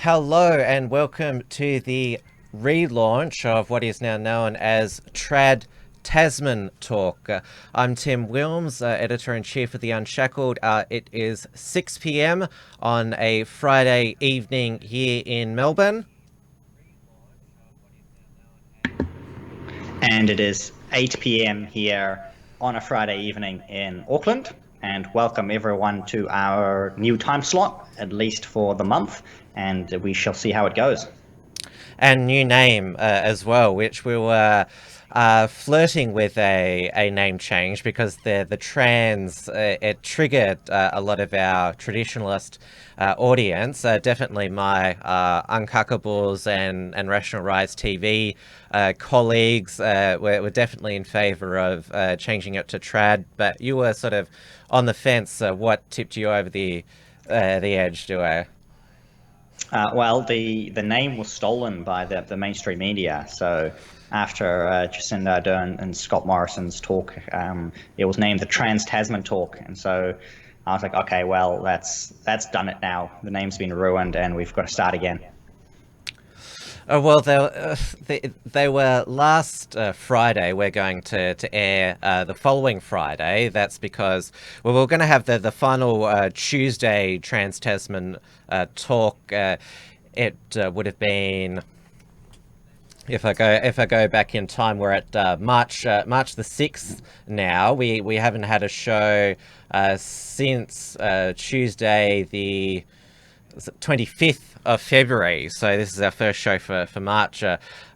Hello and welcome to the relaunch of what is now known as Tasman Talk. I'm Tim Wilms, editor-in-chief of The Unshackled. It is 6 p.m. on a Friday evening here in Melbourne. And it is 8 p.m. here on a Friday evening in Auckland. And welcome everyone to our new time slot, at least for the month, and we shall see how it goes. And new name as well, which we were flirting with a name change because the trans, it triggered a lot of our traditionalist audience. Definitely my Uncackables and Rational Rise TV colleagues were definitely in favour of changing it to trad, but you were sort of on the fence. What tipped you over the edge, Duo? Well, the name was stolen by the mainstream media. So after Jacinda Ardern and Scott Morrison's talk, it was named the Trans Tasman Talk. And so I was like, okay, well, that's done it now. The name's been ruined, and we've got to start again. Well, they were last Friday. We're going to air the following Friday. That's because we're going to have the final Tuesday Trans Tasman talk. It would have been, if I go back in time, we're at March the 6th now. We haven't had a show since Tuesday the 25th of February. So this is our first show for March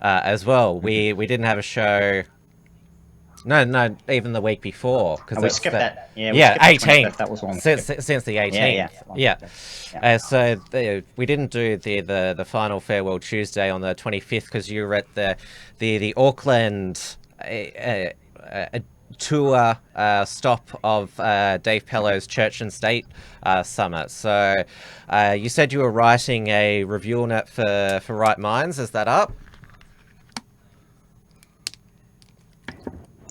as well. We didn't have a show. No, even the week before, because we skipped that. We skipped 18th. That was one since the 18th. So we didn't do the final farewell Tuesday on the 25th because you were at the Auckland tour stop of Dave Pello's Church and State Summit. So you said you were writing a review on it for Right Minds. Is that up?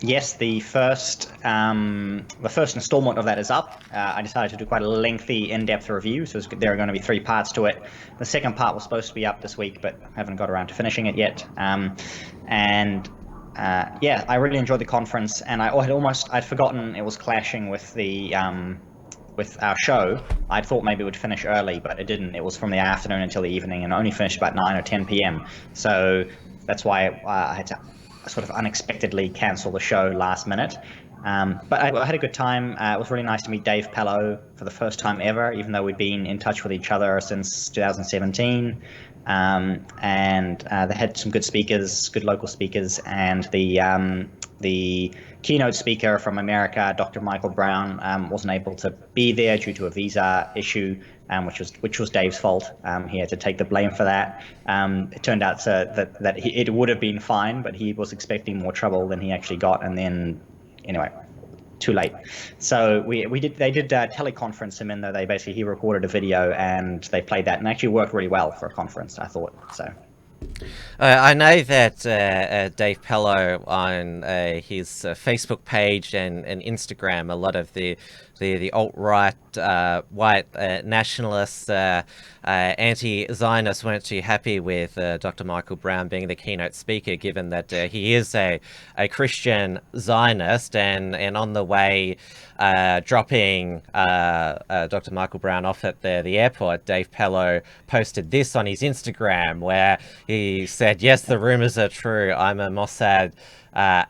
Yes, the first installment of that is up. I decided to do quite a lengthy, in-depth review, so there are going to be 3 parts to it. The second part was supposed to be up this week, but haven't got around to finishing it yet. I really enjoyed the conference, and I'd forgotten it was clashing with with our show. I thought maybe it would finish early, but it didn't. It was from the afternoon until the evening, and only finished about 9 or 10 p.m. So that's why I had to sort of unexpectedly cancel the show last minute. But I had a good time. It was really nice to meet Dave Pello for the first time ever, even though we'd been in touch with each other since 2017. They had some good speakers, good local speakers, and the keynote speaker from America, Dr. Michael Brown, wasn't able to be there due to a visa issue, which was Dave's fault. He had to take the blame for that. It turned out that it would have been fine, but he was expecting more trouble than he actually got, and then anyway, too late. So they did teleconference him in, though. He recorded a video and they played that, and actually worked really well for a conference, I thought. So I know that Dave Pello on his Facebook page and Instagram, a lot of the alt-right white nationalists, anti-Zionists weren't too happy with Dr. Michael Brown being the keynote speaker, given that he is a Christian Zionist, and on the way dropping Dr. Michael Brown off at the airport, Dave Pello posted this on his Instagram, where he said, "Yes, the rumors are true. I'm a Mossad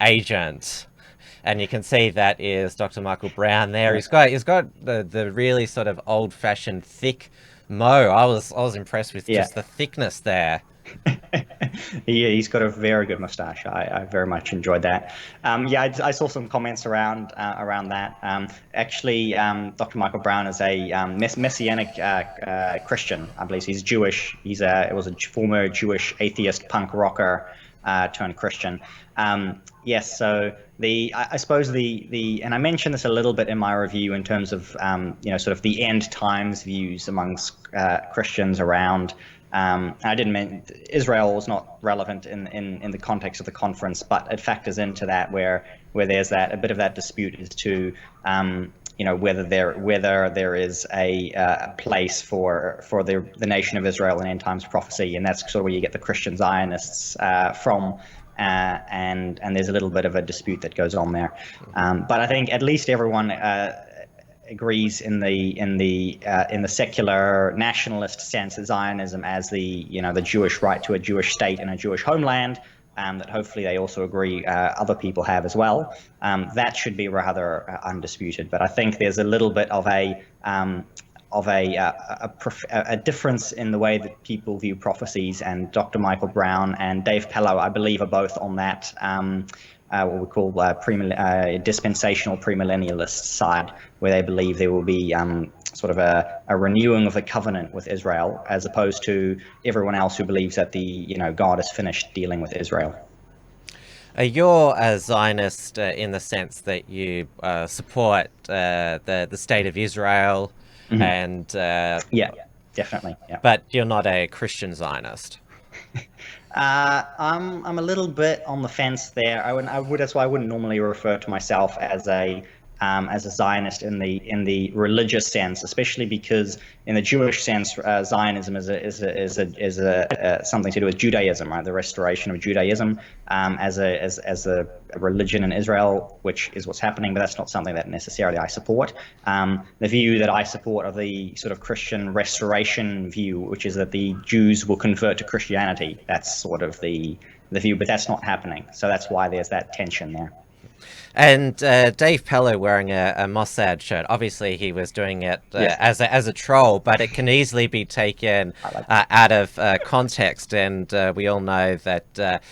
agent." And you can see that is Dr. Michael Brown there. He's got the really sort of old-fashioned thick mo. I was impressed with just the thickness there. He's got a very good mustache. I very much enjoyed that. I saw some comments around that. Actually, Dr. Michael Brown is a messianic Christian. I believe he's Jewish. He was a former Jewish atheist punk rocker turned Christian. Yes, so I suppose and I mentioned this a little bit in my review in terms of sort of the end times views amongst Christians around. I didn't mean Israel was not relevant in the context of the conference, but it factors into that where there's a bit of that dispute as to whether there is a place for the nation of Israel in end times prophecy, and that's sort of where you get the Christian Zionists from. And there's a little bit of a dispute that goes on there, but I think at least everyone agrees in the secular nationalist sense of Zionism as the Jewish right to a Jewish state and a Jewish homeland. That hopefully they also agree other people have as well. That should be rather undisputed. But I think there's a little bit of a difference in the way that people view prophecies, and Dr. Michael Brown and Dave Pellow, I believe, are both on that what we call dispensational premillennialist side, where they believe there will be sort of a renewing of the covenant with Israel, as opposed to everyone else who believes that God has finished dealing with Israel. You're a Zionist in the sense that you support the state of Israel, and yeah, definitely. Yeah. But you're not a Christian Zionist. I'm a little bit on the fence there. That's why I wouldn't normally refer to myself as a Zionist in the religious sense, especially because in the Jewish sense, Zionism is something to do with Judaism, right? The restoration of Judaism as a religion in Israel, which is what's happening. But that's not something that necessarily I support. The view that I support of the sort of Christian restoration view, which is that the Jews will convert to Christianity. That's sort of the view, but that's not happening. So that's why there's that tension there. And Dave Pellow wearing a Mossad shirt. Obviously, he was doing it Yes. as a troll, but it can easily be taken out of context. And we all know that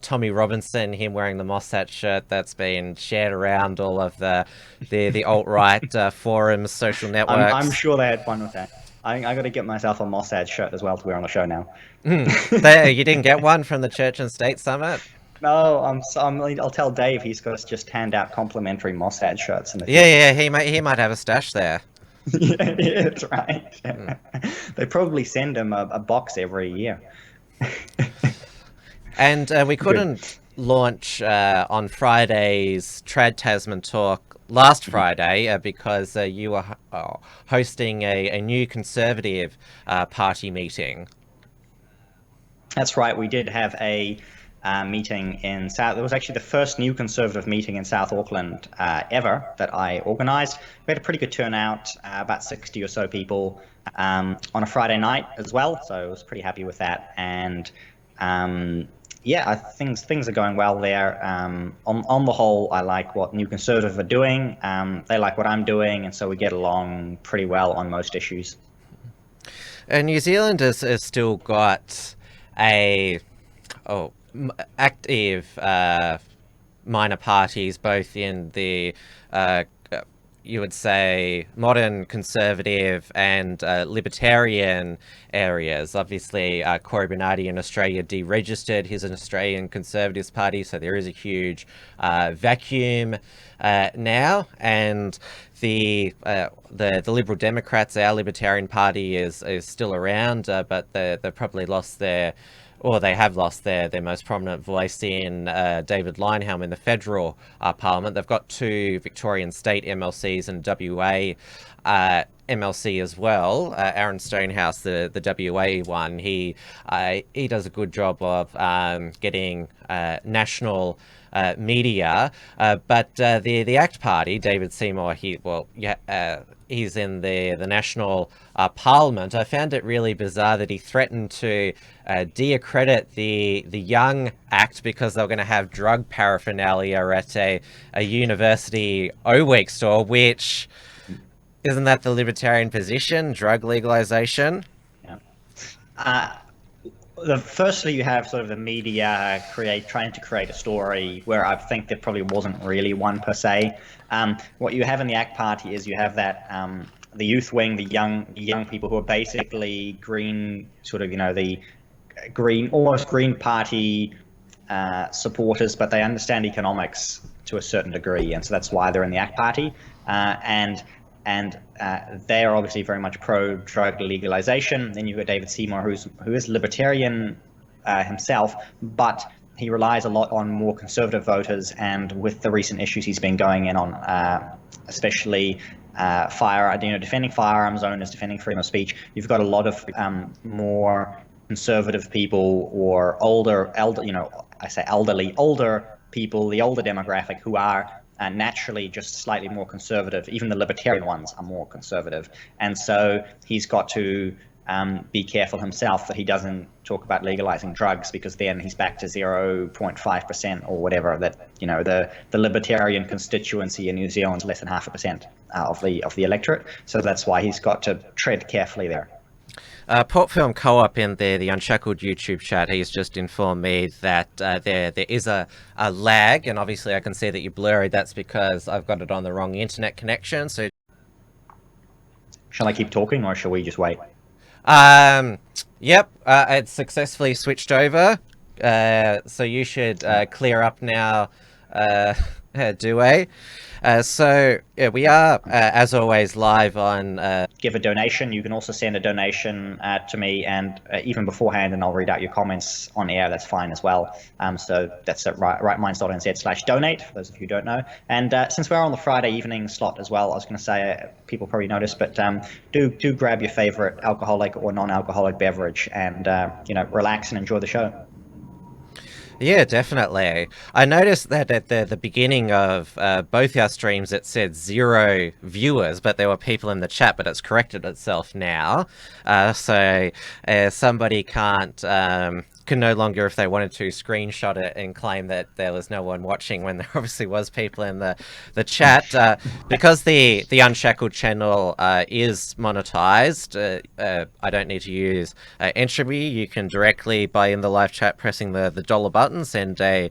Tommy Robinson, him wearing the Mossad shirt, that's been shared around all of the alt-right forums, social networks. I'm sure they had fun with that. I got to get myself a Mossad shirt as well to wear on the show now. You didn't get one from the Church and State Summit? No, I'll tell Dave he's got to just hand out complimentary Mossad shirts in the future. Yeah, he might have a stash there. Yeah, that's right. They probably send him a box every year. And we couldn't launch on Friday's Trad Tasman talk last Friday because you were hosting a new Conservative Party meeting. That's right. We did have a meeting in South. It was actually the first new Conservative meeting in South Auckland ever that I organised. We had a pretty good turnout, about 60 or so people on a Friday night as well. So I was pretty happy with that. And things are going well there. On the whole, I like what New Conservative are doing. They like what I'm doing, and so we get along pretty well on most issues. And New Zealand has still got active minor parties, both in the you would say modern conservative and libertarian areas. Obviously, Cory Bernardi in Australia deregistered his Australian Conservatives Party, so there is a huge vacuum now. And the Liberal Democrats, our Libertarian Party, is still around, but they've probably lost they have lost their most prominent voice in David Linehelm in the federal parliament. They've got two Victorian state MLCs and WA MLC as well. Aaron Stonehouse, the WA one, he does a good job of getting national media, but the ACT Party, David Seymour, he's in the national parliament. I found it really bizarre that he threatened to de-accredit the Young Act because they were going to have drug paraphernalia at a university O-Week store, which isn't that the libertarian position, drug legalization? Yeah. Firstly, you have sort of the media trying to create a story where I think there probably wasn't really one per se. What you have in the ACT Party is you have that the youth wing, the young people who are basically green, sort of the almost green party supporters, but they understand economics to a certain degree, and so that's why they're in the ACT Party. And they are obviously very much pro-drug legalization. Then you've got David Seymour, who is libertarian himself, but he relies a lot on more conservative voters. And with the recent issues he's been going in on, especially defending firearms owners, defending freedom of speech. You've got a lot of more conservative people or older people, the older demographic, who are naturally just slightly more conservative. Even the libertarian ones are more conservative, and so he's got to be careful himself that he doesn't talk about legalizing drugs, because then he's back to 0.5% or whatever. That the libertarian constituency in New Zealand is less than 0.5% of the electorate. So that's why he's got to tread carefully there. Port Film Co-op in the Unshackled YouTube chat, he's just informed me that there is a lag, and obviously I can see that you're blurry. That's because I've got it on the wrong internet connection. So, shall I keep talking, or shall we just wait? Yep, it's successfully switched over. So you should clear up now, Due. So yeah, we are, as always, live on. Give a donation. You can also send a donation to me, and even beforehand, and I'll read out your comments on air. That's fine as well. So that's at rightminds.nz/donate, for those of you who don't know. And since we're on the Friday evening slot as well, I was going to say, people probably noticed, but do grab your favorite alcoholic or non-alcoholic beverage, and relax and enjoy the show. Yeah, definitely. I noticed that at the beginning of both our streams it said 0 viewers, but there were people in the chat, but it's corrected itself now. So somebody can no longer, if they wanted to, screenshot it and claim that there was no one watching when there obviously was people in the chat. Because the Unshackled channel is monetized, I don't need to use entropy. You can directly, by in the live chat pressing the dollar button, send a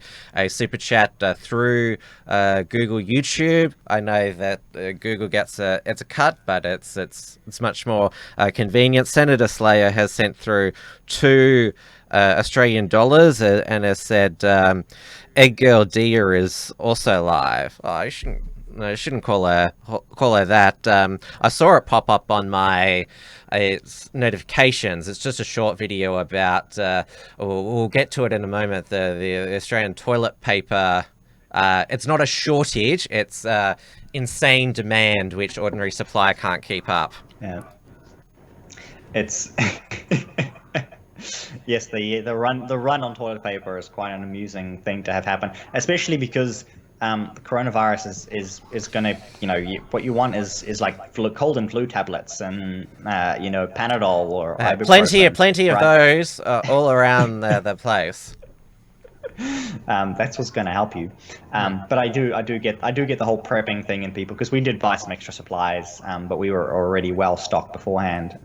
super chat through Google YouTube. I know that Google gets it's a cut, but it's much more convenient. Senator Slayer has sent through 2 Australian dollars and has said Egg Girl Dia is also live. Oh, I shouldn't call her that. I saw it pop up on my notifications. It's just a short video about. We'll get to it in a moment. The Australian toilet paper. It's not a shortage. It's insane demand, which ordinary supply can't keep up. Yeah. It's. Yes, the run on toilet paper is quite an amusing thing to have happen, especially because the coronavirus is going to, what you want is like cold and flu tablets and Panadol or ibuprofen. Plenty of those all around the place. That's what's going to help you. But I do get the whole prepping thing in people, because we did buy some extra supplies, but we were already well stocked beforehand.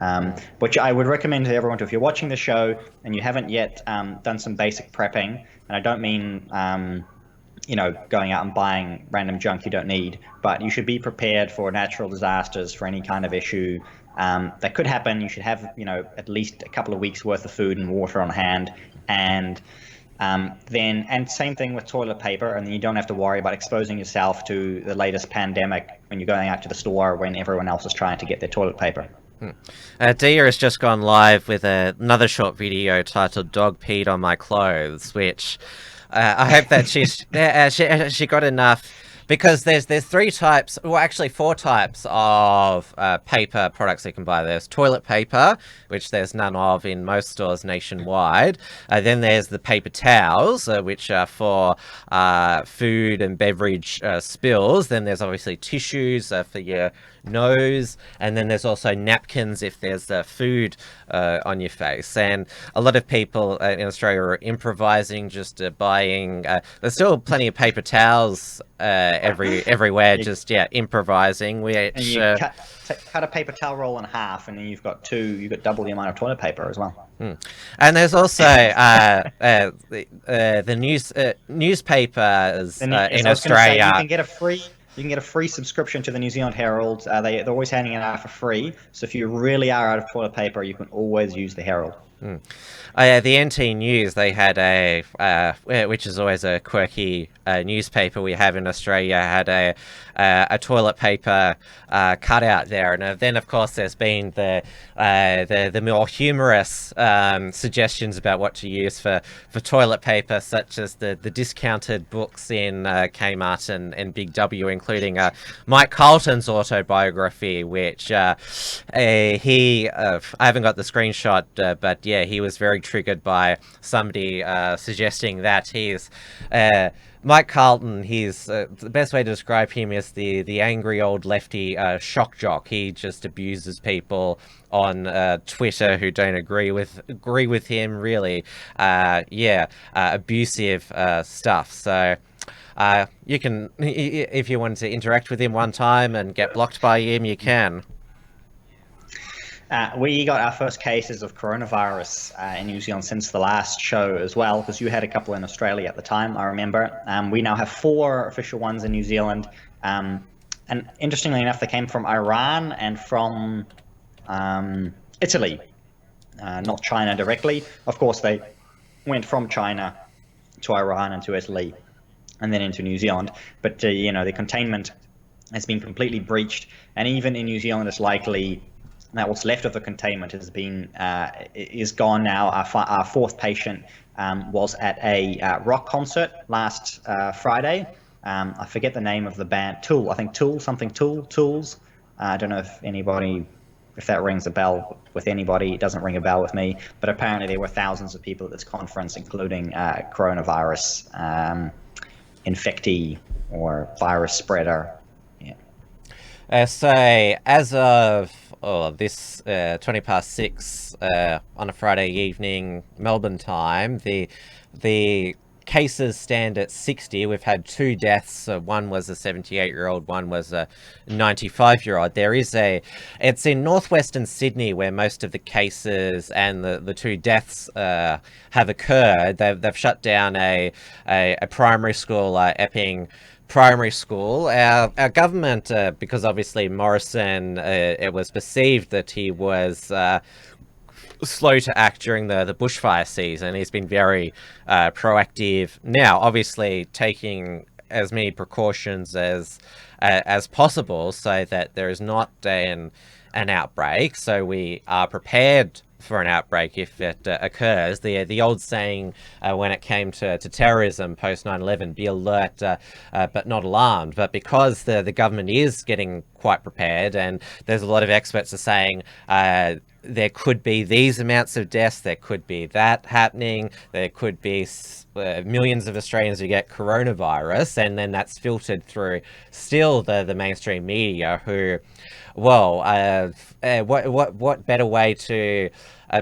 Which I would recommend to everyone if you're watching the show and you haven't yet done some basic prepping. And I don't mean going out and buying random junk you don't need, but you should be prepared for natural disasters, for any kind of issue that could happen. You should have at least a couple of weeks worth of food and water on hand, and same thing with toilet paper, and then you don't have to worry about exposing yourself to the latest pandemic when you're going out to the store when everyone else is trying to get their toilet paper. Dia has just gone live with another short video titled "Dog Peed on My Clothes," which I hope that she got enough. Because there's 3 types, well actually 4 types of paper products you can buy. There's toilet paper, which there's none of in most stores nationwide. Then there's the paper towels, which are for food and beverage spills. Then there's obviously tissues for your nose, and then there's also napkins if there's food on your face. And a lot of people in Australia are improvising, just buying. There's still plenty of paper towels everywhere, just improvising. And you cut a paper towel roll in half, and then you've got double the amount of toilet paper as well. And there's also the newspapers in Australia. You can get a free subscription to the New Zealand Herald. They're always handing it out for free. So if you really are out of toilet paper, you can always use the Herald. Mm. Oh, yeah, the NT News, they had which is always a quirky newspaper we have in Australia, had a toilet paper cutout there. And then, of course, there's been the more humorous suggestions about what to use for toilet paper, such as the discounted books in Kmart and Big W, including Mike Carlton's autobiography, which I haven't got the screenshot, but yeah, he was very triggered by somebody suggesting that Mike Carlton. He's the best way to describe him is the angry old lefty shock jock. He just abuses people on Twitter who don't agree with him. Really, abusive stuff. So. You can, if you want to interact with him one time and get blocked by him, you can. We got our first cases of coronavirus in New Zealand since the last show as well, because you had a couple in Australia at the time, I remember. We now have 4 official ones in New Zealand. And interestingly enough, they came from Iran and from Italy, not China directly. Of course, they went from China to Iran and to Italy and then into New Zealand. But, the containment has been completely breached. And even in New Zealand, it's likely that what's left of the containment is gone now. Our 4th patient was at a rock concert last Friday. I forget the name of the band. Tool, I think Tools. I don't know if that rings a bell with anybody. It doesn't ring a bell with me. But apparently there were thousands of people at this conference, including coronavirus infectee or virus spreader. So as of this 20 past 6 on a Friday evening Melbourne time, the cases stand at 60. We've had 2 deaths. One was a 78-year-old, one was a 95-year-old. It's in northwestern Sydney where most of the cases and the 2 deaths have occurred. They've shut down a primary school, Epping Primary School. Our government, because obviously Morrison, it was perceived that he was slow to act during the bushfire season. He's been very proactive now, obviously taking as many precautions as possible so that there is not an outbreak. So we are prepared for an outbreak if it occurs. The old saying when it came to terrorism post 9/11, be alert but not alarmed. But because the government is getting quite prepared, and there's a lot of experts are saying there could be these amounts of deaths, there could be that happening, there could be millions of Australians who get coronavirus, and then that's filtered through still the mainstream media who, well, what better way to,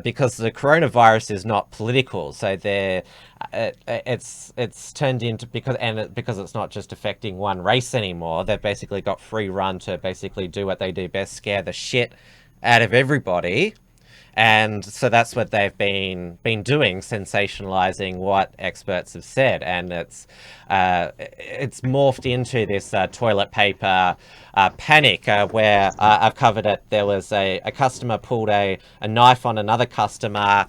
because the coronavirus is not political, so it's turned into, because it's not just affecting one race anymore. They've basically got free run to basically do what they do best, scare the shit out of everybody. And so that's what they've been doing, sensationalizing what experts have said, and it's morphed into this toilet paper panic where I've covered it. There was a customer pulled a knife on another customer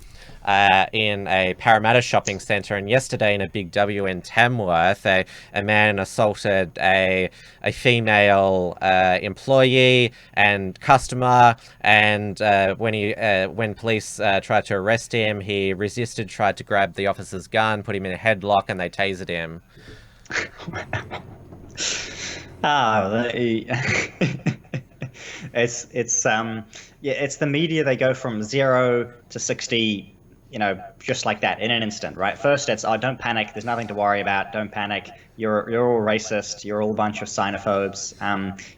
in a Parramatta shopping centre, and yesterday in a Big W in Tamworth, a man assaulted a female employee and customer, and when police tried to arrest him, he resisted, tried to grab the officer's gun, put him in a headlock, and they tasered him. It's the media. They go from 0 to 60, just like that in an instant, right? First it's, oh, don't panic, there's nothing to worry about, don't panic, you're all racist, you're all a bunch of xenophobes.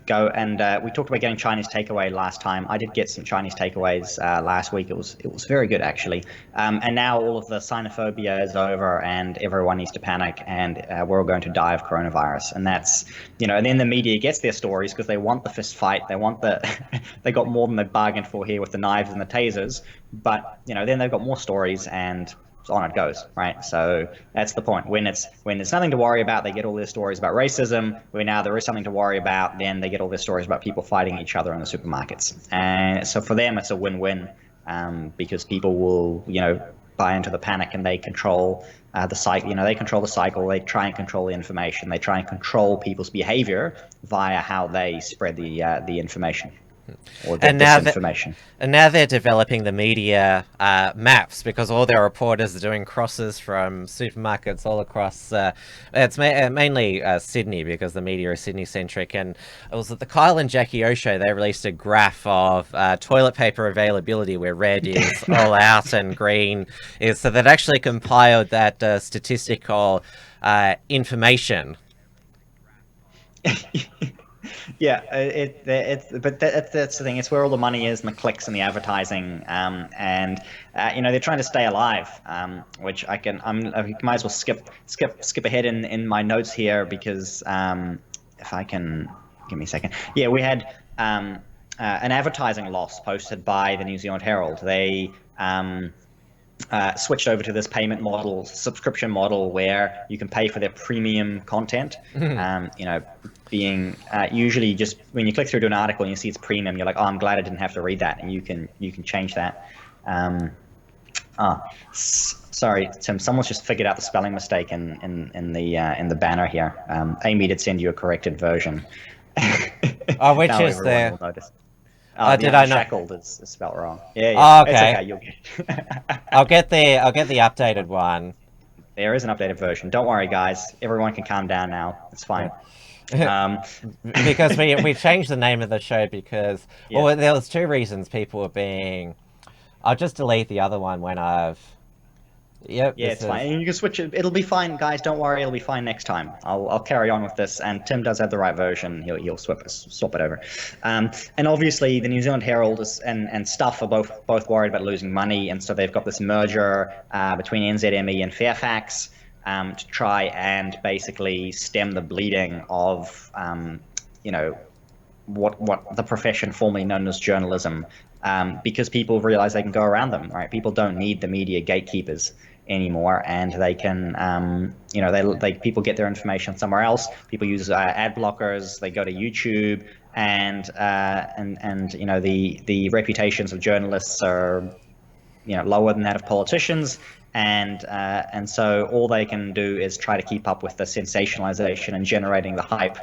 Go and we talked about getting Chinese takeaway last time. I did get some Chinese takeaways last week. It was very good, actually. And now all of the xenophobia is over and everyone needs to panic, and we're all going to die of coronavirus. And that's, and then the media gets their stories because they want the fist fight, they want they got more than they bargained for here with the knives and the tasers, but then they've got more stories, and on it goes, right? So that's the point. When there's nothing to worry about, they get all their stories about racism. When now there is something to worry about, then they get all their stories about people fighting each other in the supermarkets. And so for them, it's a win-win. because people will, buy into the panic, and they control the cycle. They control the cycle. They try and control the information. They try and control people's behavior via how they spread the information or the And now that disinformation. and now they're developing the media maps, because all their reporters are doing crosses from supermarkets all across. It's mainly Sydney, because the media is Sydney centric. And it was at the Kyle and Jackie O show. They released a graph of toilet paper availability, where red is all out and green is. So they've actually compiled that statistical information. Yeah, but that's the thing. It's where all the money is, and the clicks and the advertising, and they're trying to stay alive. Which I might as well skip ahead in my notes here, because if I can, give me a second. Yeah, we had an advertising loss posted by the New Zealand Herald. They switched over to this payment model, subscription model, where you can pay for their premium content. Being usually, just when you click through to an article and you see it's premium, you're like, oh, I'm glad I didn't have to read that, and you can change that. Sorry, Tim. Someone's just figured out the spelling mistake in the banner here. Amy did send you a corrected version. Oh, which now is everyone the? will notice. Did I know? Shackled is spelled wrong. Yeah, Oh, it's okay. okay. You'll get. I'll get the updated one. There is an updated version. Don't worry, guys. Everyone can calm down now. It's fine. Because we changed the name of the show because well, there was two reasons people were being. I'll just delete the other one when I've. Yep. Yeah, it's fine. And you can switch it. It'll be fine, guys. Don't worry. It'll be fine next time. I'll carry on with this. And Tim does have the right version. He'll swap it over. And obviously, the New Zealand Herald and Stuff are both worried about losing money, and so they've got this merger between NZME and Fairfax to try and basically stem the bleeding of what the profession formerly known as journalism. Because people realize they can go around them, right? People don't need the media gatekeepers anymore, and they can, people get their information somewhere else. People use ad blockers. They go to YouTube, and the reputations of journalists are, lower than that of politicians, and so all they can do is try to keep up with the sensationalization and generating the hype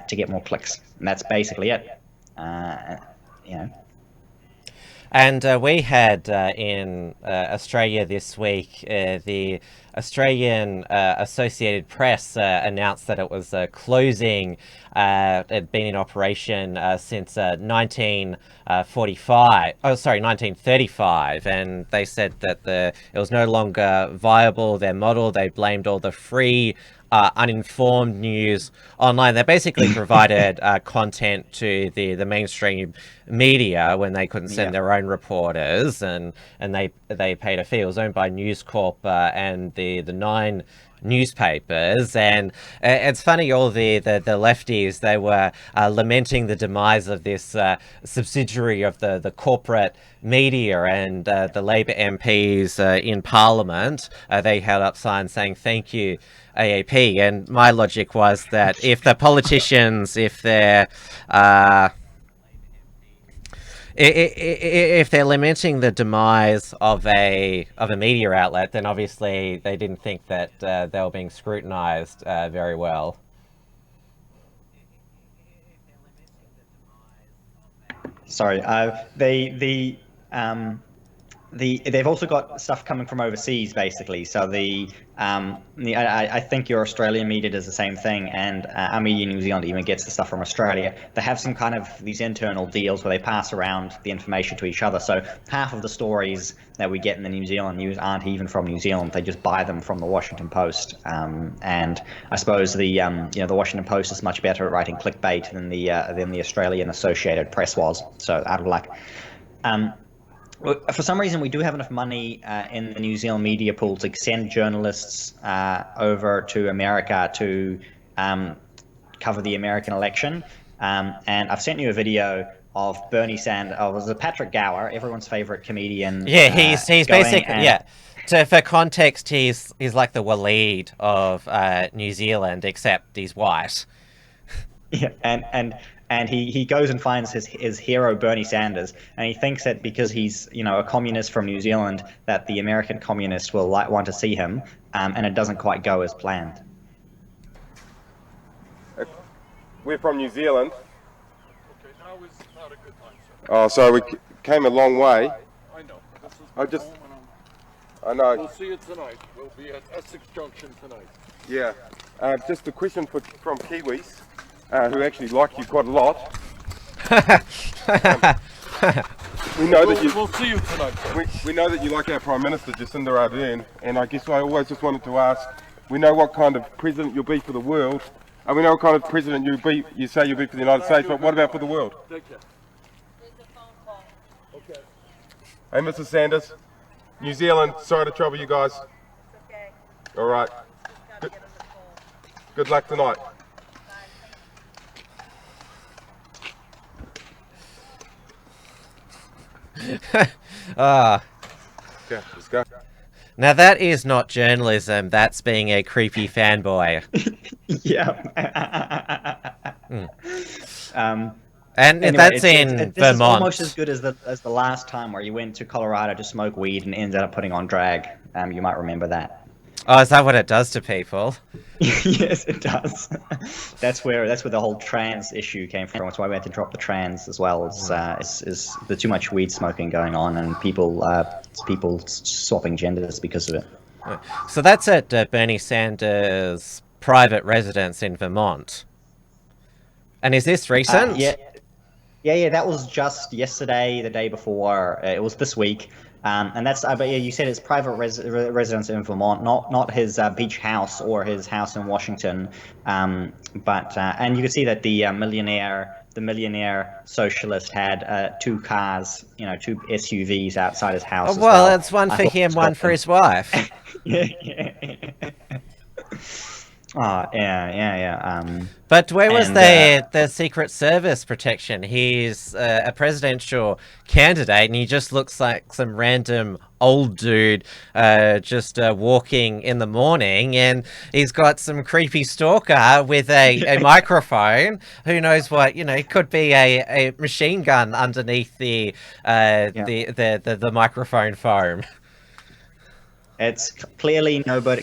to get more clicks, and that's basically it. And we had in Australia this week, the Australian Associated Press announced that it was closing. It had been in operation since 1935, and they said that it was no longer viable, their model. They blamed all the free uninformed news online. They basically provided content to the mainstream media when they couldn't send their own reporters, and they paid a fee. It was owned by News Corp and the 9 newspapers. And it's funny, all the lefties, they were lamenting the demise of this subsidiary of the corporate media, and the Labor MPs in Parliament, they held up signs saying thank you AAP. And my logic was that if the politicians, if they're lamenting the demise of a media outlet, then obviously they didn't think that they were being scrutinized very well. Sorry, they've also got stuff coming from overseas, basically. So I think your Australian media does the same thing, and our media in New Zealand even gets the stuff from Australia. They have some kind of these internal deals where they pass around the information to each other. So half of the stories that we get in the New Zealand news aren't even from New Zealand. They just buy them from the Washington Post. And I suppose the Washington Post is much better at writing clickbait than the Australian Associated Press was. So out of luck. For some reason, we do have enough money in the New Zealand media pool to send journalists over to America to cover the American election. And I've sent you a video of Bernie Sanders. Oh, was it Patrick Gower, everyone's favorite comedian? Yeah, he's basically So for context, he's like the Waleed of New Zealand, except he's white. Yeah, and And he goes and finds his hero Bernie Sanders, and he thinks that because he's a communist from New Zealand, that the American communists will want to see him, and it doesn't quite go as planned. We're from New Zealand. Okay, now is not a good time, sir. Oh, so we came a long way. I know. This is I just. home I know. We'll see you tonight. We'll be at Essex Junction tonight. Yeah. Just a question from Kiwis, who actually like you quite a lot. We know that you. We'll see you tonight. We know that you like our Prime Minister Jacinda Ardern, and I guess I always just wanted to ask. We know what kind of president you'll be for the world. And we know what kind of president you say you'll be for the United States, but what about for the world? Take care. There's a phone call. Okay. Hey, Mr. Sanders, New Zealand, sorry to trouble you guys. It's okay. All right. Just gotta give him a call. Good luck tonight. Ah. Okay, let's go. Now that is not journalism, that's being a creepy fanboy. Yeah. And Anyway, that's in this Vermont. is almost as good as the last time where you went to Colorado to smoke weed and ended up putting on drag. You might remember that. Oh, is that what it does to people? Yes, it does. That's where the whole trans issue came from. That's why we had to drop the trans as well. Is the too much weed smoking going on and people swapping genders because of it. So that's at Bernie Sanders' private residence in Vermont. And is this recent? Yeah. That was just yesterday, the day before. It was this week. And that's, but yeah, you said it's private residence in Vermont, not his beach house or his house in Washington. But and you could see that the millionaire socialist had 2 cars, 2 SUVs outside his house. Oh, as well, well. it's one for him, one for his wife. Yeah. Oh, yeah. But where was the Secret Service protection? He's a presidential candidate, and he just looks like some random old dude just walking in the morning, and he's got some creepy stalker with a microphone. Who knows what, it could be a machine gun underneath the microphone foam. It's clearly nobody.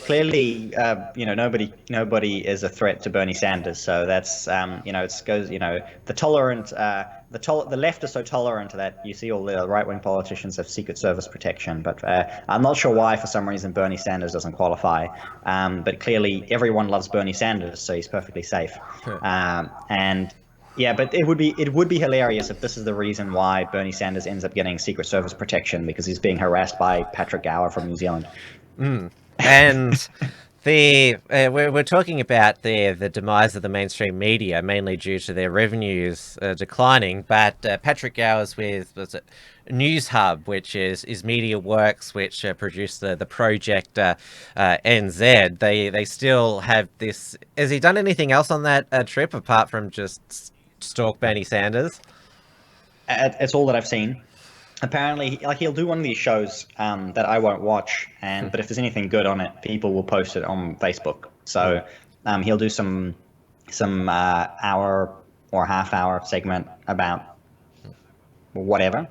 Nobody is a threat to Bernie Sanders. So that's it goes. The left is so tolerant that you see all the right-wing politicians have Secret Service protection. But I'm not sure why, for some reason, Bernie Sanders doesn't qualify. But clearly, everyone loves Bernie Sanders, so he's perfectly safe. Sure. Yeah, but it would be hilarious if this is the reason why Bernie Sanders ends up getting Secret Service protection, because he's being harassed by Patrick Gower from New Zealand. And we're talking about the demise of the mainstream media, mainly due to their revenues declining. But Patrick Gower's with News Hub, which is MediaWorks, which produced the project NZ. They still have this. Has he done anything else on that trip apart from just stalk Bernie Sanders? It's all that I've seen. Apparently, he'll do one of these shows that I won't watch, but if there's anything good on it, people will post it on Facebook. So he'll do some hour or half-hour segment about whatever,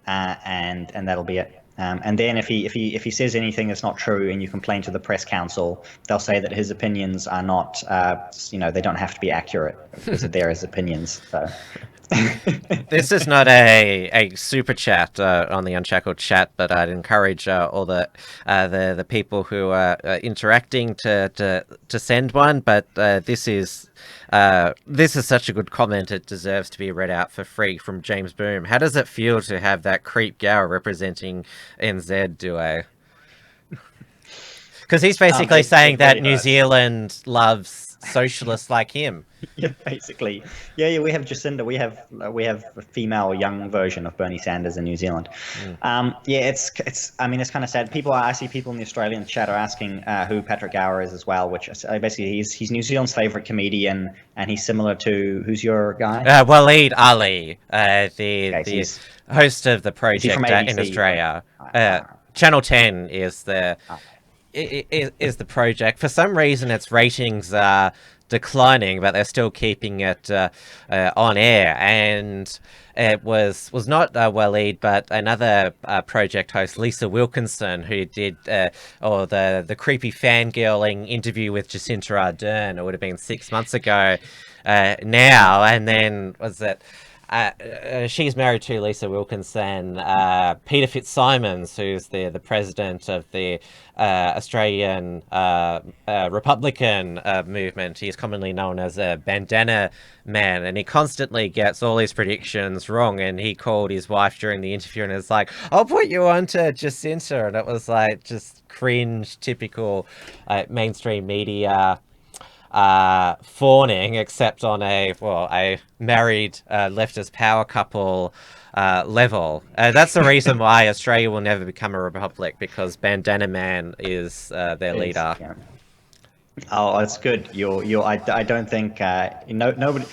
and that'll be it. And then if he says anything that's not true and you complain to the press council, they'll say that his opinions are not, they don't have to be accurate because they're his opinions. So. This is not a super chat on the Unshackled chat, but I'd encourage all the people who are interacting to send one. But this is such a good comment; it deserves to be read out for free from James Boom. How does it feel to have that creep Gower representing NZ duo? Because he's basically saying that New Zealand loves socialists like him. Yeah, basically. Yeah. We have Jacinda. We have a female young version of Bernie Sanders in New Zealand. It's. I mean, it's kind of sad. I see people in the Australian chat are asking who Patrick Gower is as well. Which basically he's New Zealand's favorite comedian, and he's similar to who's your guy? Waleed Ali, the host of the project in Australia. Channel 10 is the project. For some reason, its ratings are declining, but they're still keeping it on air. And it was not Waleed, but another project host, Lisa Wilkinson, who did the creepy fangirling interview with Jacinta Ardern. It would have been 6 months ago now, and then was it? She's married to Lisa Wilkinson, Peter Fitzsimons, who's the president of the Australian Republican movement. He's commonly known as a bandana man, and he constantly gets all his predictions wrong. And he called his wife during the interview and is like, "I'll put you on to Jacinta," and it was like just cringe, typical mainstream media fawning, except on a married leftist power couple level. That's the reason why Australia will never become a republic, because Bandana Man is their leader. Yeah. Oh, that's good. I don't think nobody.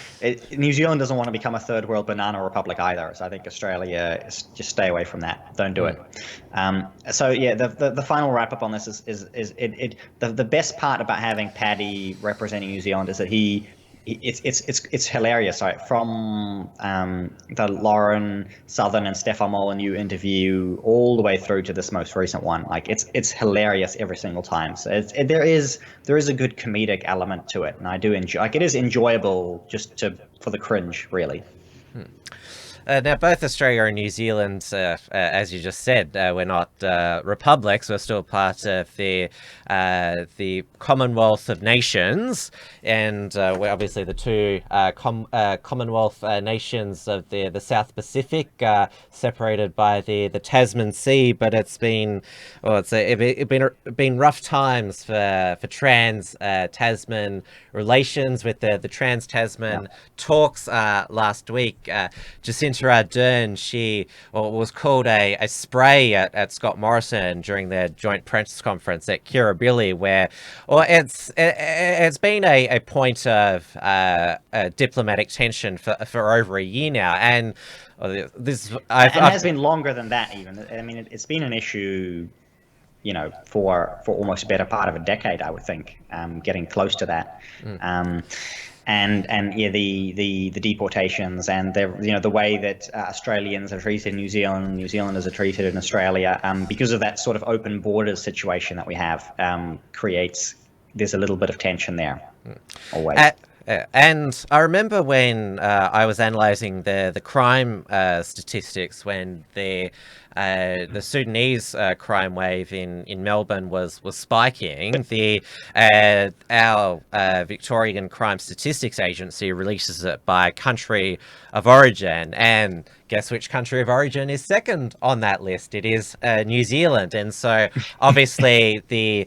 New Zealand doesn't want to become a third world banana republic either. So I think Australia just stay away from that. Don't do it. So yeah, the final wrap up on this is the best part about having Paddy representing New Zealand is that it's hilarious. Right, from the Lauren Southern and Stefan Molyneux interview all the way through to this most recent one, like it's hilarious every single time. So there is a good comedic element to it, and I do enjoy. Like, it is enjoyable just for the cringe, really. Now, both Australia and New Zealand, as you just said, we're not republics. We're still part of the Commonwealth of Nations, and we're obviously the two Commonwealth nations of the South Pacific, separated by the Tasman Sea. But it's been been rough times for trans Tasman relations, with the Trans Tasman talks last week. Jacinta Ardern, she was called a spray at Scott Morrison during their joint press conference at Kirribilli, where it's been a point of diplomatic tension for over a year now, and this has been longer than that even. I mean, it's been an issue, for almost a better part of a decade, I would think, getting close to that. And yeah, the deportations and the way that Australians are treated in New Zealand, New Zealanders are treated in Australia, because of that sort of open borders situation that we have, there's a little bit of tension there, always. And I remember when I was analysing the crime statistics when the Sudanese crime wave in Melbourne was spiking. Our Victorian Crime Statistics Agency releases it by country of origin, and guess which country of origin is second on that list? It is New Zealand. And so obviously the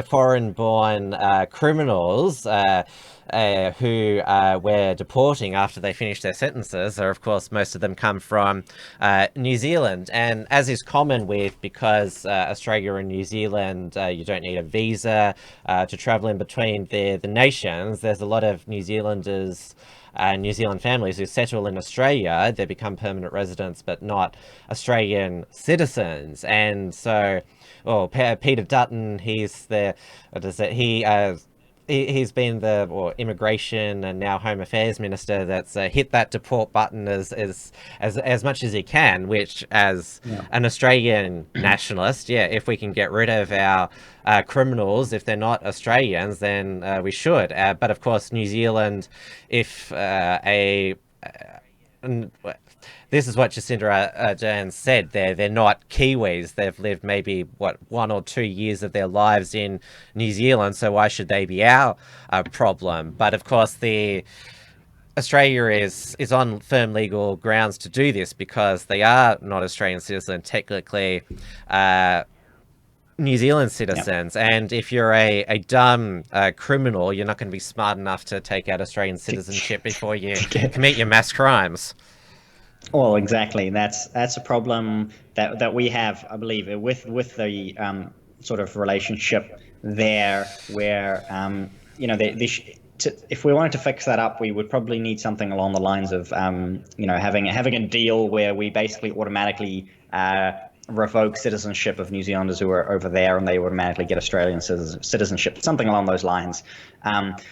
foreign-born criminals who we're deporting after they finish their sentences are, of course, most of them come from New Zealand. And as is common because Australia and New Zealand, you don't need a visa to travel in between the nations, there's a lot of New Zealanders, New Zealand families who settle in Australia. They become permanent residents, but not Australian citizens. And so, Peter Dutton, he's he's been the immigration and now home affairs minister that's hit that deport button as much as he can, which as an Australian nationalist, if we can get rid of our criminals, if they're not Australians, then we should. But of course, New Zealand, if this is what Jacinta Ardern said. They're not Kiwis. They've lived maybe 1 or 2 years of their lives in New Zealand. So why should they be our problem? But of course, Australia is on firm legal grounds to do this because they are not Australian citizens, technically New Zealand citizens. And if you're a dumb criminal, you're not going to be smart enough to take out Australian citizenship before you commit your mass crimes. Well, exactly. That's a problem that we have, I believe, with the sort of relationship there, where if we wanted to fix that up, we would probably need something along the lines of having a deal where we basically automatically revoke citizenship of New Zealanders who are over there, and they automatically get Australian citizenship, something along those lines. It's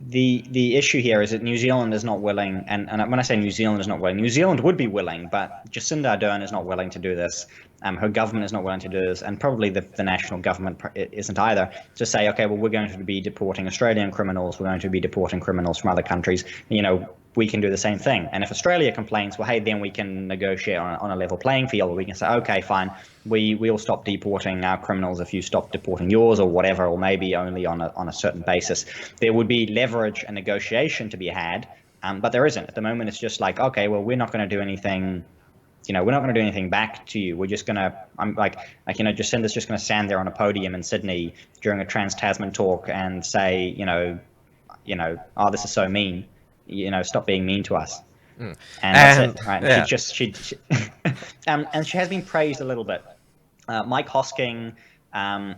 the issue here is that New Zealand is not willing, and when I say New Zealand is not willing, New Zealand would be willing, but Jacinda Ardern is not willing to do this. Her government is not willing to do this, and probably the national government isn't either, to say, okay, well, we're going to be deporting Australian criminals, we're going to be deporting criminals from other countries, we can do the same thing. And if Australia complains, well, hey, then we can negotiate on a level playing field. We can say, okay, fine, we'll stop deporting our criminals if you stop deporting yours, or whatever, or maybe only on a certain basis. There would be leverage and negotiation to be had, but there isn't. At the moment, it's just like, okay, well, we're not going to do anything. We're not going to do anything back to you. We're just going to, Jacinda's just going to stand there on a podium in Sydney during a Trans-Tasman talk and say, oh, this is so mean. Stop being mean to us. And that's it, right? Yeah. And she has been praised a little bit. Mike Hosking,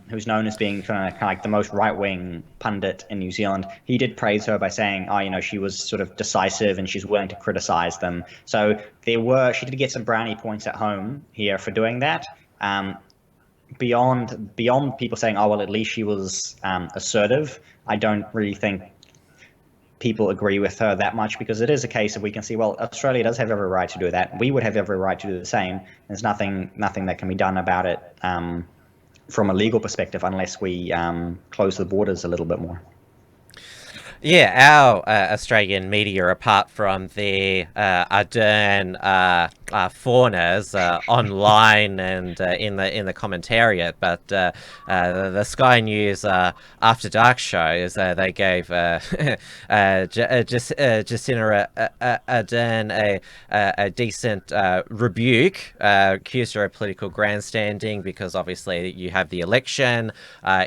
who's known as being kind of like the most right-wing pundit in New Zealand, he did praise her by saying, she was sort of decisive and she's willing to criticize them. So she did get some brownie points at home here for doing that. Beyond people saying, oh, well, at least she was assertive, I don't really think people agree with her that much, because it is a case of, we can see, well, Australia does have every right to do that. We would have every right to do the same. There's nothing that can be done about it from a legal perspective, unless we close the borders a little bit more. Yeah, our Australian media, apart from the Ardern faunas online and in the commentariat, but the Sky News After Dark shows, they gave Jacinda Ardern a decent rebuke, accused her of political grandstanding, because obviously you have the election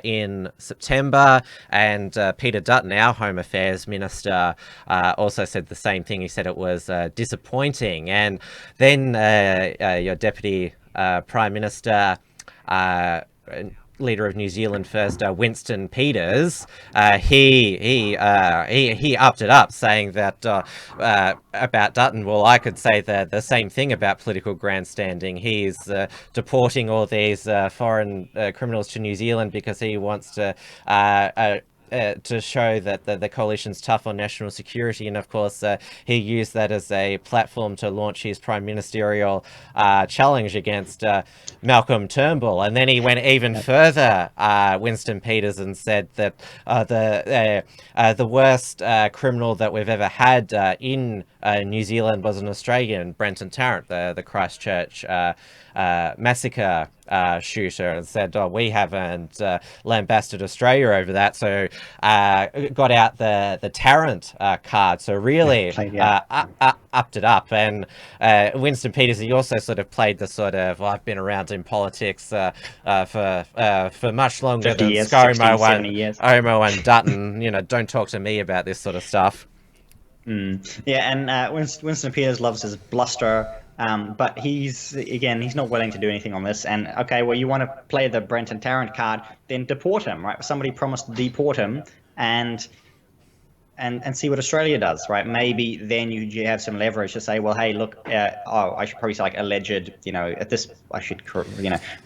in September, and Peter Dutton, our Home Affairs Minister, also said the same thing. He said it was disappointing. And then your Deputy Prime Minister, leader of New Zealand First, Winston Peters, he upped it up, saying that about Dutton, well, I could say the same thing about political grandstanding. He's deporting all these foreign criminals to New Zealand because he wants to show that the coalition's tough on national security, and of course he used that as a platform to launch his prime ministerial challenge against Malcolm Turnbull. And then he went even further, Winston Peters, and said that the worst criminal that we've ever had in New Zealand was an Australian, Brenton Tarrant, the Christchurch massacre shooter, and said, oh, we haven't lambasted Australia over that. So got out the Tarrant card. So really upped it up. And Winston Peters, he also sort of played the sort of, I've been around in politics for much longer than years, ScoMo 70 years. Omo and Dutton. Don't talk to me about this sort of stuff. Yeah, and Winston Peters loves his bluster, but he's not willing to do anything on this. And okay, well, you want to play the Brenton Tarrant card, then deport him, right? Somebody promised to deport him, and see what Australia does, right? Maybe then you have some leverage to say, well, hey, look, I should probably say like alleged, at this,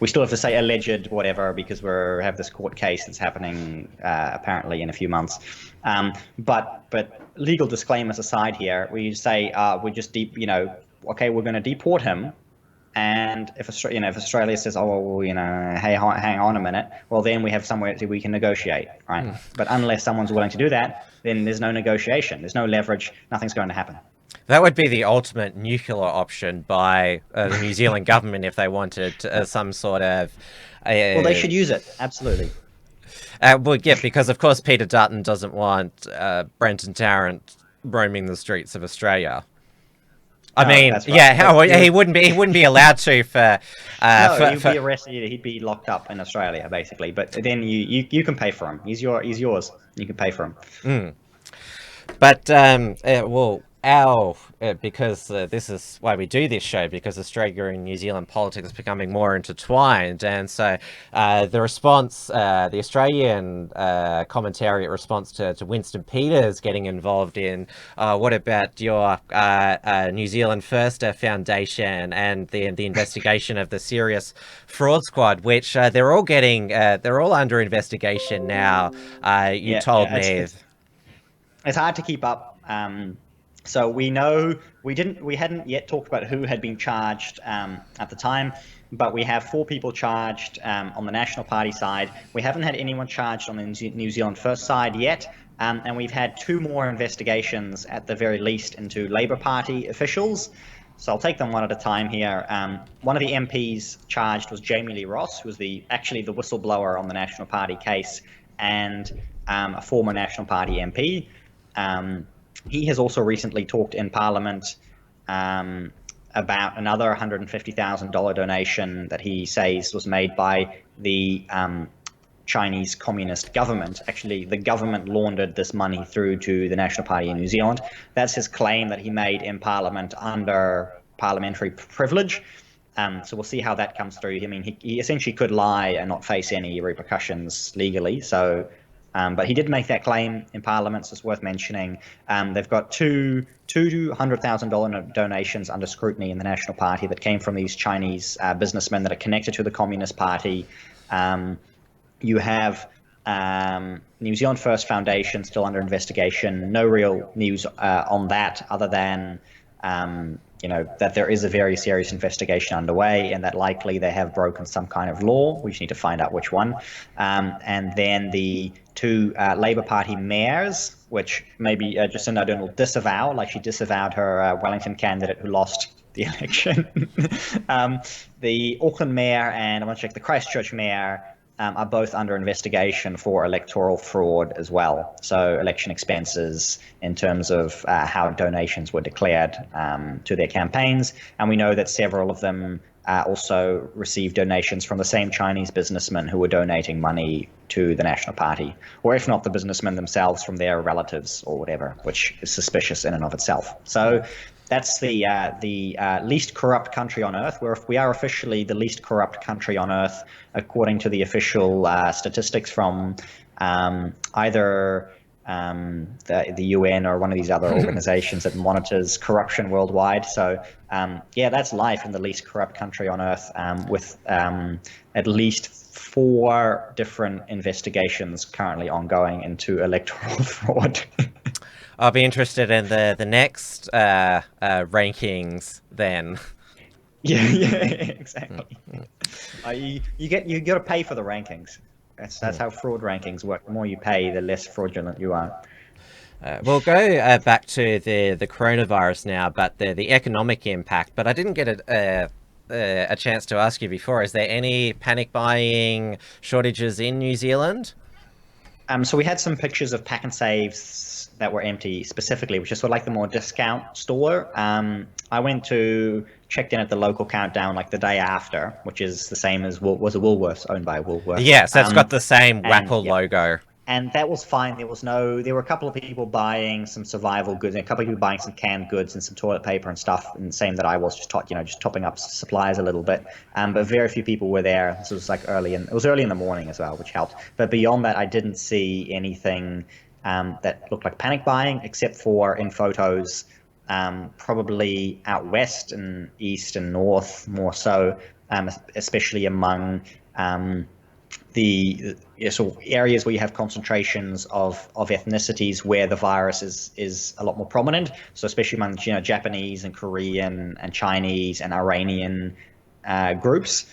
we still have to say alleged whatever, because we have this court case that's happening apparently in a few months. But legal disclaimers aside here, we say we're just okay, we're going to deport him. And if Australia says, oh, well, hey, hang on a minute, well, then we have somewhere that we can negotiate, right? But unless someone's willing to do that, then there's no negotiation, there's no leverage, nothing's going to happen. That would be the ultimate nuclear option by the New Zealand government if they wanted some sort of... well, they should use it, absolutely. Well, yeah, because of course Peter Dutton doesn't want Brenton Tarrant roaming the streets of Australia. I mean, right. Yeah, he wouldn't be allowed to he'd be arrested. He'd be locked up in Australia, basically. But then you can pay for him. He's yours. You can pay for him. But well, because this is why we do this show, because Australia and New Zealand politics is becoming more intertwined, and so the response, the Australian commentariat response to Winston Peters getting involved in what about your New Zealand First Foundation and the investigation of the Serious Fraud Squad, which they're all under investigation now. You told me. It's hard to keep up. So we know we hadn't yet talked about who had been charged at the time, but we have 4 people charged on the National Party side. We haven't had anyone charged on the New Zealand First side yet, and we've had 2 more investigations at the very least into Labour Party officials. So I'll take them one at a time here. One of the MPs charged was Jamie Lee Ross, who was actually the whistleblower on the National Party case, and a former National Party MP. He has also recently talked in Parliament about another $150,000 donation that he says was made by the Chinese Communist government. Actually, the government laundered this money through to the National Party in New Zealand. That's his claim that he made in Parliament under parliamentary privilege. So we'll see how that comes through. I mean, he essentially could lie and not face any repercussions legally. So. But he did make that claim in Parliament, so it's worth mentioning. They've got two $200,000 donations under scrutiny in the National Party that came from these Chinese businessmen that are connected to the Communist Party. You have New Zealand First Foundation still under investigation. No real news on that other than that there is a very serious investigation underway and that likely they have broken some kind of law. We just need to find out which one. And then the 2 Labour Party mayors, which maybe Jacinda Ardern will disavow, like she disavowed her Wellington candidate who lost the election. The Auckland mayor and I want to check the Christchurch mayor are both under investigation for electoral fraud as well. So election expenses in terms of how donations were declared to their campaigns. And we know that several of them also received donations from the same Chinese businessmen who were donating money to the National Party, or if not the businessmen themselves, from their relatives or whatever, which is suspicious in and of itself. So that's the least corrupt country on earth. We are officially the least corrupt country on earth, according to the official statistics from either the UN or one of these other organizations that monitors corruption worldwide. So that's life in the least corrupt country on earth, with at least 4 different investigations currently ongoing into electoral fraud. I'll be interested in the next rankings then. Yeah, exactly. You got to pay for the rankings. That's how fraud rankings work. The more you pay, the less fraudulent you are. We'll go back to the coronavirus now, but the economic impact. But I didn't get a chance to ask you before. Is there any panic buying shortages in New Zealand? So we had some pictures of Pack and Saves that were empty specifically, which is sort of like the more discount store. I went to checked in at the local Countdown like the day after, which is the same as was a Woolworths owned by Woolworths. Yes, that's got the same Wapple logo. And that was fine. There were a couple of people buying some survival goods, and a couple of people buying some canned goods and some toilet paper and stuff, and the same that I was just topping up supplies a little bit. But very few people were there. This was like it was early in the morning as well, which helped. But beyond that, I didn't see anything that looked like panic buying, except for in photos, probably out west and east and north more so, especially among the sort of areas where you have concentrations of ethnicities where the virus is a lot more prominent. So especially among Japanese and Korean and Chinese and Iranian groups,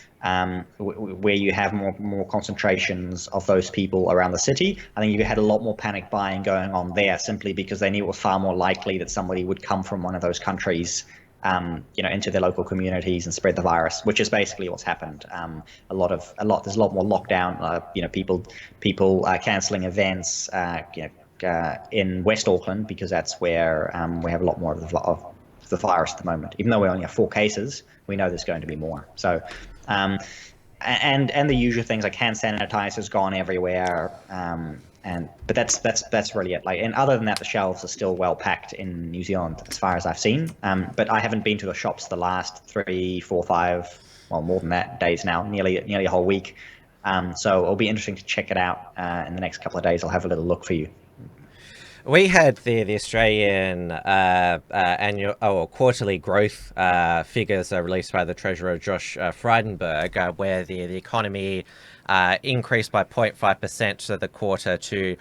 where you have more concentrations of those people around the city. I think you had a lot more panic buying going on there, simply because they knew it was far more likely that somebody would come from one of those countries into their local communities and spread the virus, which is basically what's happened. There's a lot more lockdown. People cancelling events. In West Auckland, because that's where we have a lot more of the virus at the moment. Even though we only have 4 cases, we know there's going to be more. So, and the usual things like hand sanitizers gone everywhere. But that's really it. Like, and other than that, the shelves are still well packed in New Zealand as far as I've seen. But I haven't been to the shops the last 3, 4, 5, well, more than that days now, nearly a whole week. So it'll be interesting to check it out in the next couple of days. I'll have a little look for you. We had the Australian annual or quarterly growth figures released by the Treasurer Josh Frydenberg, where the economy increased by 0.5% for the quarter to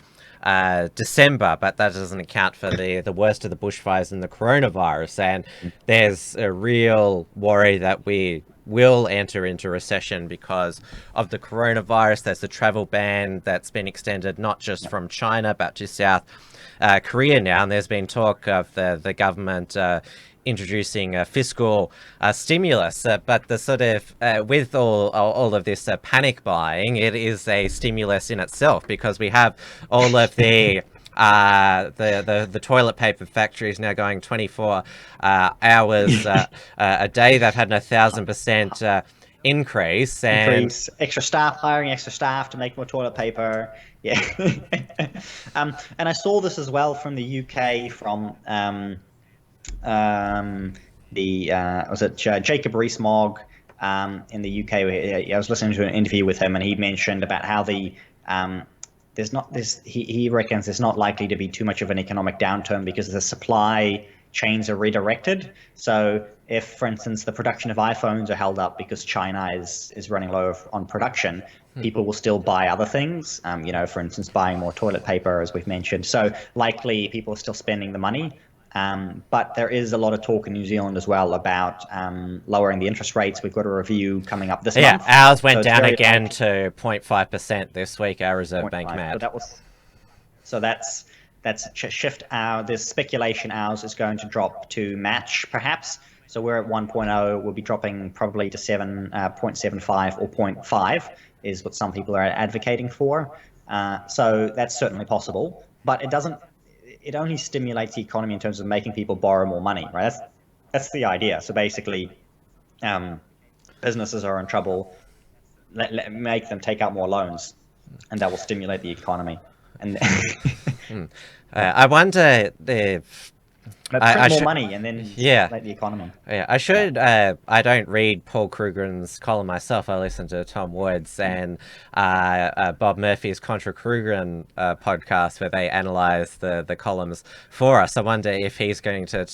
December, but that doesn't account for the worst of the bushfires and the coronavirus. And there's a real worry that we will enter into recession because of the coronavirus. There's the travel ban that's been extended not just from China but to South Korea now, and there's been talk of the government introducing a fiscal stimulus, but the sort of with all of this panic buying, it is a stimulus in itself, because we have all of the toilet paper factories now going 24 hours a day. They've had an 1,000% increase, and extra staff, hiring extra staff to make more toilet paper. Yeah. And I saw this as well from the UK, from Jacob Rees-Mogg in the UK. I was listening to an interview with him, and he mentioned about how there's not this. He reckons there's not likely to be too much of an economic downturn because the supply chains are redirected. So if, for instance, the production of iPhones are held up because China is running low on production, people will still buy other things. For instance, buying more toilet paper, as we've mentioned. So likely people are still spending the money. But there is a lot of talk in New Zealand as well about lowering the interest rates. We've got a review coming up this month. Yeah, ours went down again to 0.5% this week, our Reserve Bank MAD. So that's a shift. There's speculation ours is going to drop to match, perhaps. So we're at 1.0. We'll be dropping probably to 0.75 or 0.5 is what some people are advocating for. So that's certainly possible. But it only stimulates the economy in terms of making people borrow more money, right? That's the idea. So basically, businesses are in trouble. Make them take out more loans, and that will stimulate the economy. And I wonder if print more money and then stimulate the economy. Yeah, I should. I don't read Paul Krugman's column myself. I listen to Tom Woods and Bob Murphy's Contra Krugman podcast, where they analyze the columns for us. I wonder if he's going to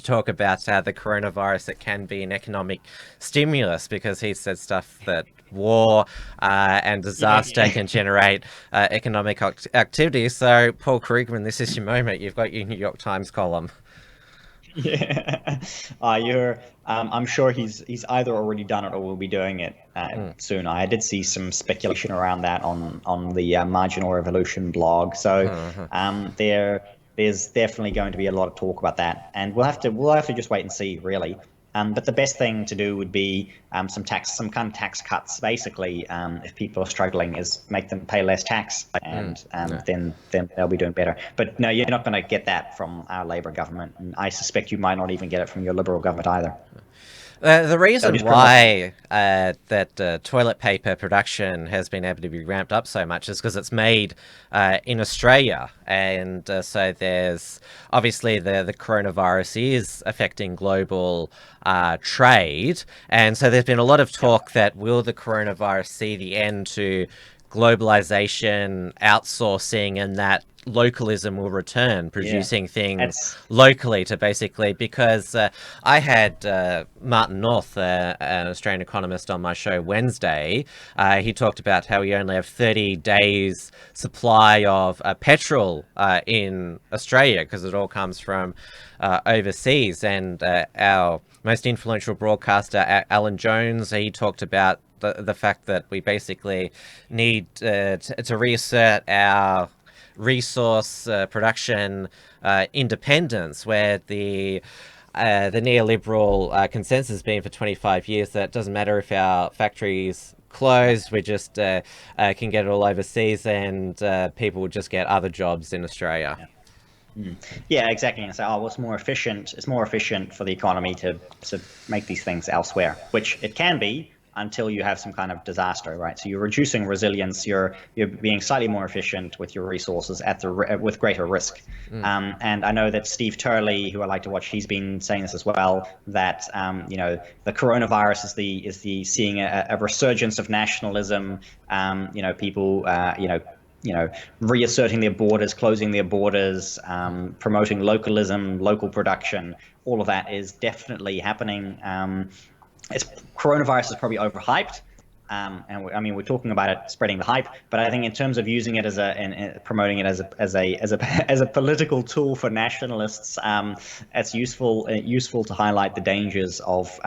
talk about how the coronavirus, it can be an economic stimulus, because he said stuff that war and disaster can generate economic activity. So, Paul Krugman, this is your moment. You've got your New York Times column. Yeah, I'm sure he's either already done it or will be doing it soon. I did see some speculation around that on the Marginal Revolution blog. So there's definitely going to be a lot of talk about that, and we'll have to just wait and see, really. But the best thing to do would be some kind of tax cuts. Basically, if people are struggling, is make them pay less tax, and then they'll be doing better. But no, you're not going to get that from our Labor government, and I suspect you might not even get it from your Liberal government either. The reason why that toilet paper production has been able to be ramped up so much is because it's made in Australia, and so there's obviously the coronavirus is affecting global trade, and so there's been a lot of talk that will the coronavirus see the end to globalization, outsourcing, and that localism will return, producing things locally to basically, because I had Martin North, an Australian economist, on my show Wednesday. He talked about how we only have 30 days supply of petrol in Australia, because it all comes from overseas. And our most influential broadcaster, Alan Jones, he talked about the fact that we basically need to reassert our resource production independence, where the neoliberal consensus has been for 25 years that it doesn't matter if our factories close, we just can get it all overseas, and people will just get other jobs in Australia. Yeah, exactly. And so, it's more efficient. It's more efficient for the economy to make these things elsewhere, which it can be. until you have some kind of disaster, right? So you're reducing resilience, you're being slightly more efficient with your resources with greater risk. And I know that Steve Turley, who I like to watch, he's been saying this as well, that the coronavirus is the seeing a resurgence of nationalism, people reasserting their borders, closing their borders, promoting localism, local production. All of that is definitely happening. Coronavirus is probably overhyped. We're talking about it spreading the hype, but I think in terms of using it and promoting it as a political tool for nationalists, it's useful to highlight the dangers of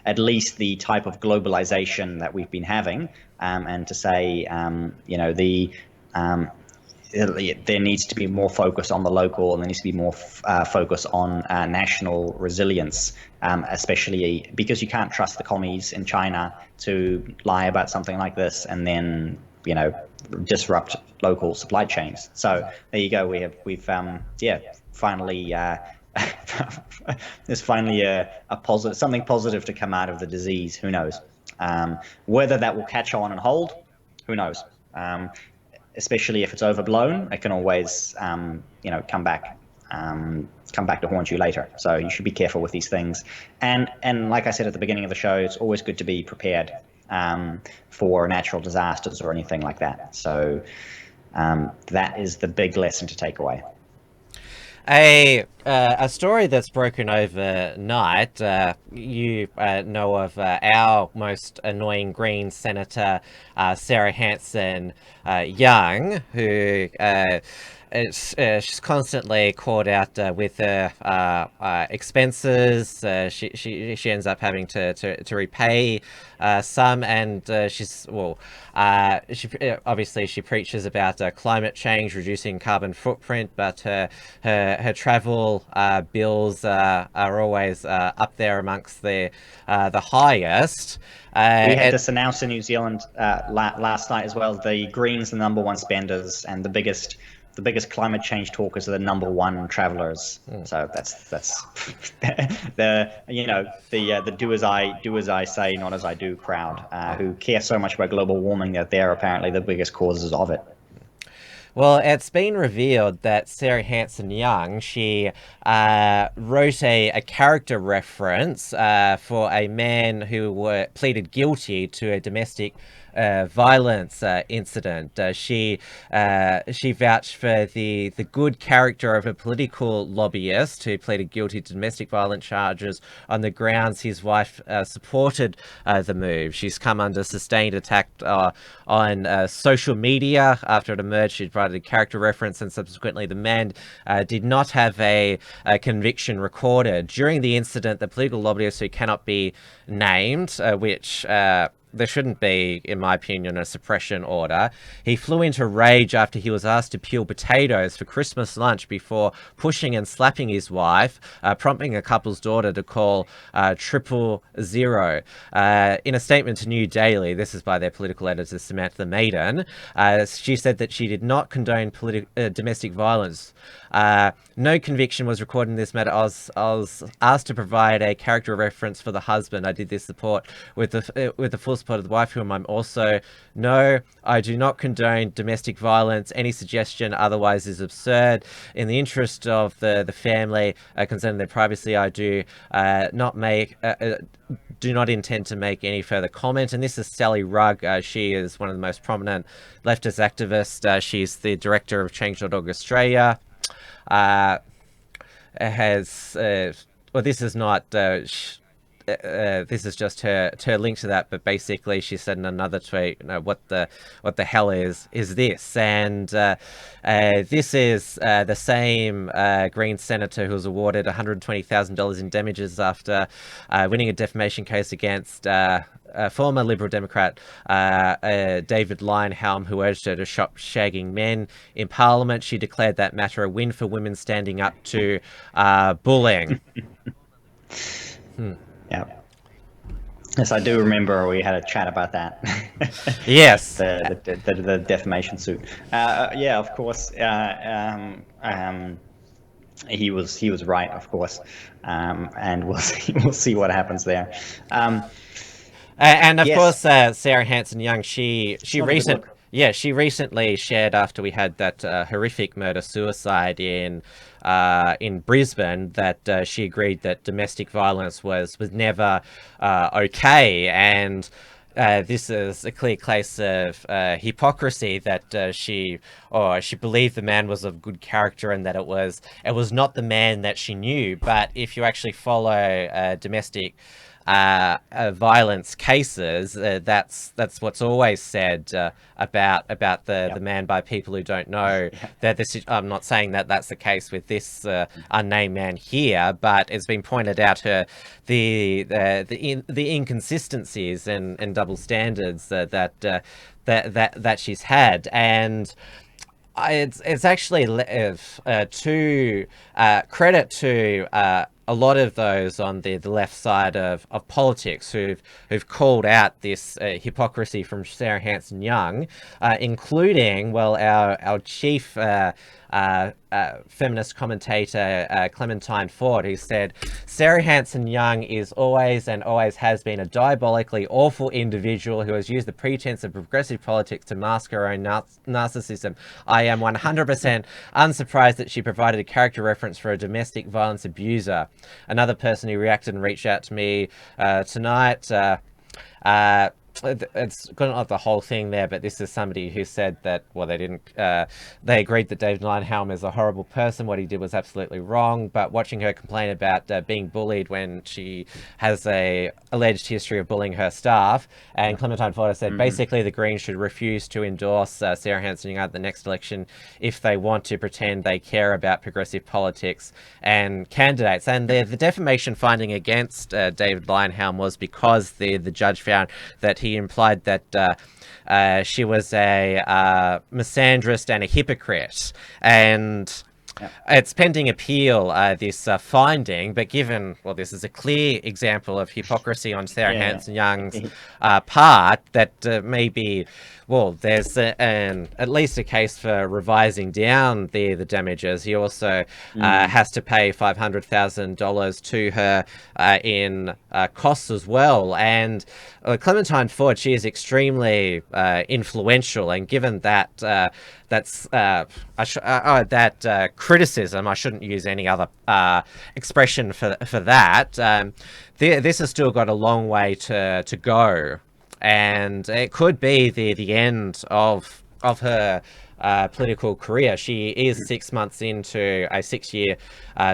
at least the type of globalization that we've been having, and to say there needs to be more focus on the local, and there needs to be more focus on national resilience, especially because you can't trust the commies in China to lie about something like this and then disrupt local supply chains. So there you go. We've finally there's finally a positive, something positive to come out of the disease. Who knows? Whether that will catch on and hold, who knows? Especially if it's overblown, it can always come back to haunt you later. So you should be careful with these things. And like I said at the beginning of the show, it's always good to be prepared for natural disasters or anything like that. So that is the big lesson to take away. A story that's broken overnight. You know of our most annoying Green Senator, Sarah Hanson Young, who she's constantly caught out with her expenses. She ends up having to repay some, and she obviously she preaches about climate change, reducing carbon footprint, but her travel bills are always up there amongst the highest. We had this announced in New Zealand last night as well. The Greens, the #1 spenders, and the biggest climate change talkers are the #1 travelers. So that's the do as I say, not as I do crowd, who care so much about global warming that they're apparently the biggest causes of it. Well, it's been revealed that Sarah Hanson Young, she wrote a character reference for a man who pleaded guilty to a domestic violence incident. She vouched for the good character of a political lobbyist who pleaded guilty to domestic violence charges on the grounds his wife supported the move. She's come under sustained attack on social media after it emerged. She provided a character reference, and subsequently the man did not have a conviction recorded. During the incident, the political lobbyist, who cannot be named, which there shouldn't be, in my opinion, a suppression order. He flew into rage after he was asked to peel potatoes for Christmas lunch before pushing and slapping his wife, prompting a couple's daughter to call 000. In a statement to New Daily, this is by their political editor Samantha Maiden, she said that she did not condone domestic violence. No conviction was recorded in this matter. I was asked to provide a character reference for the husband. I did this support with the full support of the wife, whom I'm also. No, I do not condone domestic violence. Any suggestion otherwise is absurd. In the interest of the family, concerning their privacy, I do not intend to make any further comment. And this is Sally Rugg. She is one of the most prominent leftist activists. She's the director of Change.org Australia. This is not. This is just her link to that, but basically she said in another tweet, what the hell is this? And this is the same Green senator who was awarded $120,000 in damages after winning a defamation case against former Liberal Democrat David Leyonhjelm, who urged her to stop shagging men in Parliament. She declared that matter a win for women standing up to bullying. Yeah. Yes, I do remember we had a chat about that. Yes. the defamation suit. Yeah, of course. He was right, of course, and we'll see what happens there. And of Yes. course, Sarah Hanson-Young, Not a good look. she recently shared, after we had that horrific murder-suicide in Brisbane, that she agreed that domestic violence was never okay, and this is a clear case of hypocrisy, that she believed the man was of good character and that it was not the man that she knew. But if you actually follow domestic violence cases, that's what's always said about the man by people who don't know that this. I'm not saying that that's the case with this unnamed man here, but it's been pointed out the inconsistencies and double standards that she's had. And it's actually to credit to a lot of those on the left side of politics who've called out this hypocrisy from Sarah Hanson-Young, including, well, our chief feminist commentator, Clementine Ford, who said Sarah Hanson-Young is always and always has been a diabolically awful individual who has used the pretense of progressive politics to mask her own narcissism. I am 100% unsurprised that she provided a character reference for a domestic violence abuser. Another person who reacted and reached out to me tonight, it's not the whole thing there, but this is somebody who said that, well, they agreed that David Linehelm is a horrible person. What he did was absolutely wrong, but watching her complain about being bullied when she has a alleged history of bullying her staff, and Clementine Ford said basically the Greens should refuse to endorse Sarah Hanson-Young at the next election if they want to pretend they care about progressive politics and candidates. And the defamation finding against David Linehelm was because the judge found that he implied that she was a misandrist and a hypocrite. And it's pending appeal, this finding, but given, well, this is a clear example of hypocrisy on Sarah Hanson-Young's part, that maybe, well, there's at least a case for revising down the damages. He also has to pay $500,000 to her in costs as well. And Clementine Ford, she is extremely influential, and given that criticism, I shouldn't use any other expression for that. This has still got a long way to go, and it could be the end of her political career. She is 6 months into a 6-year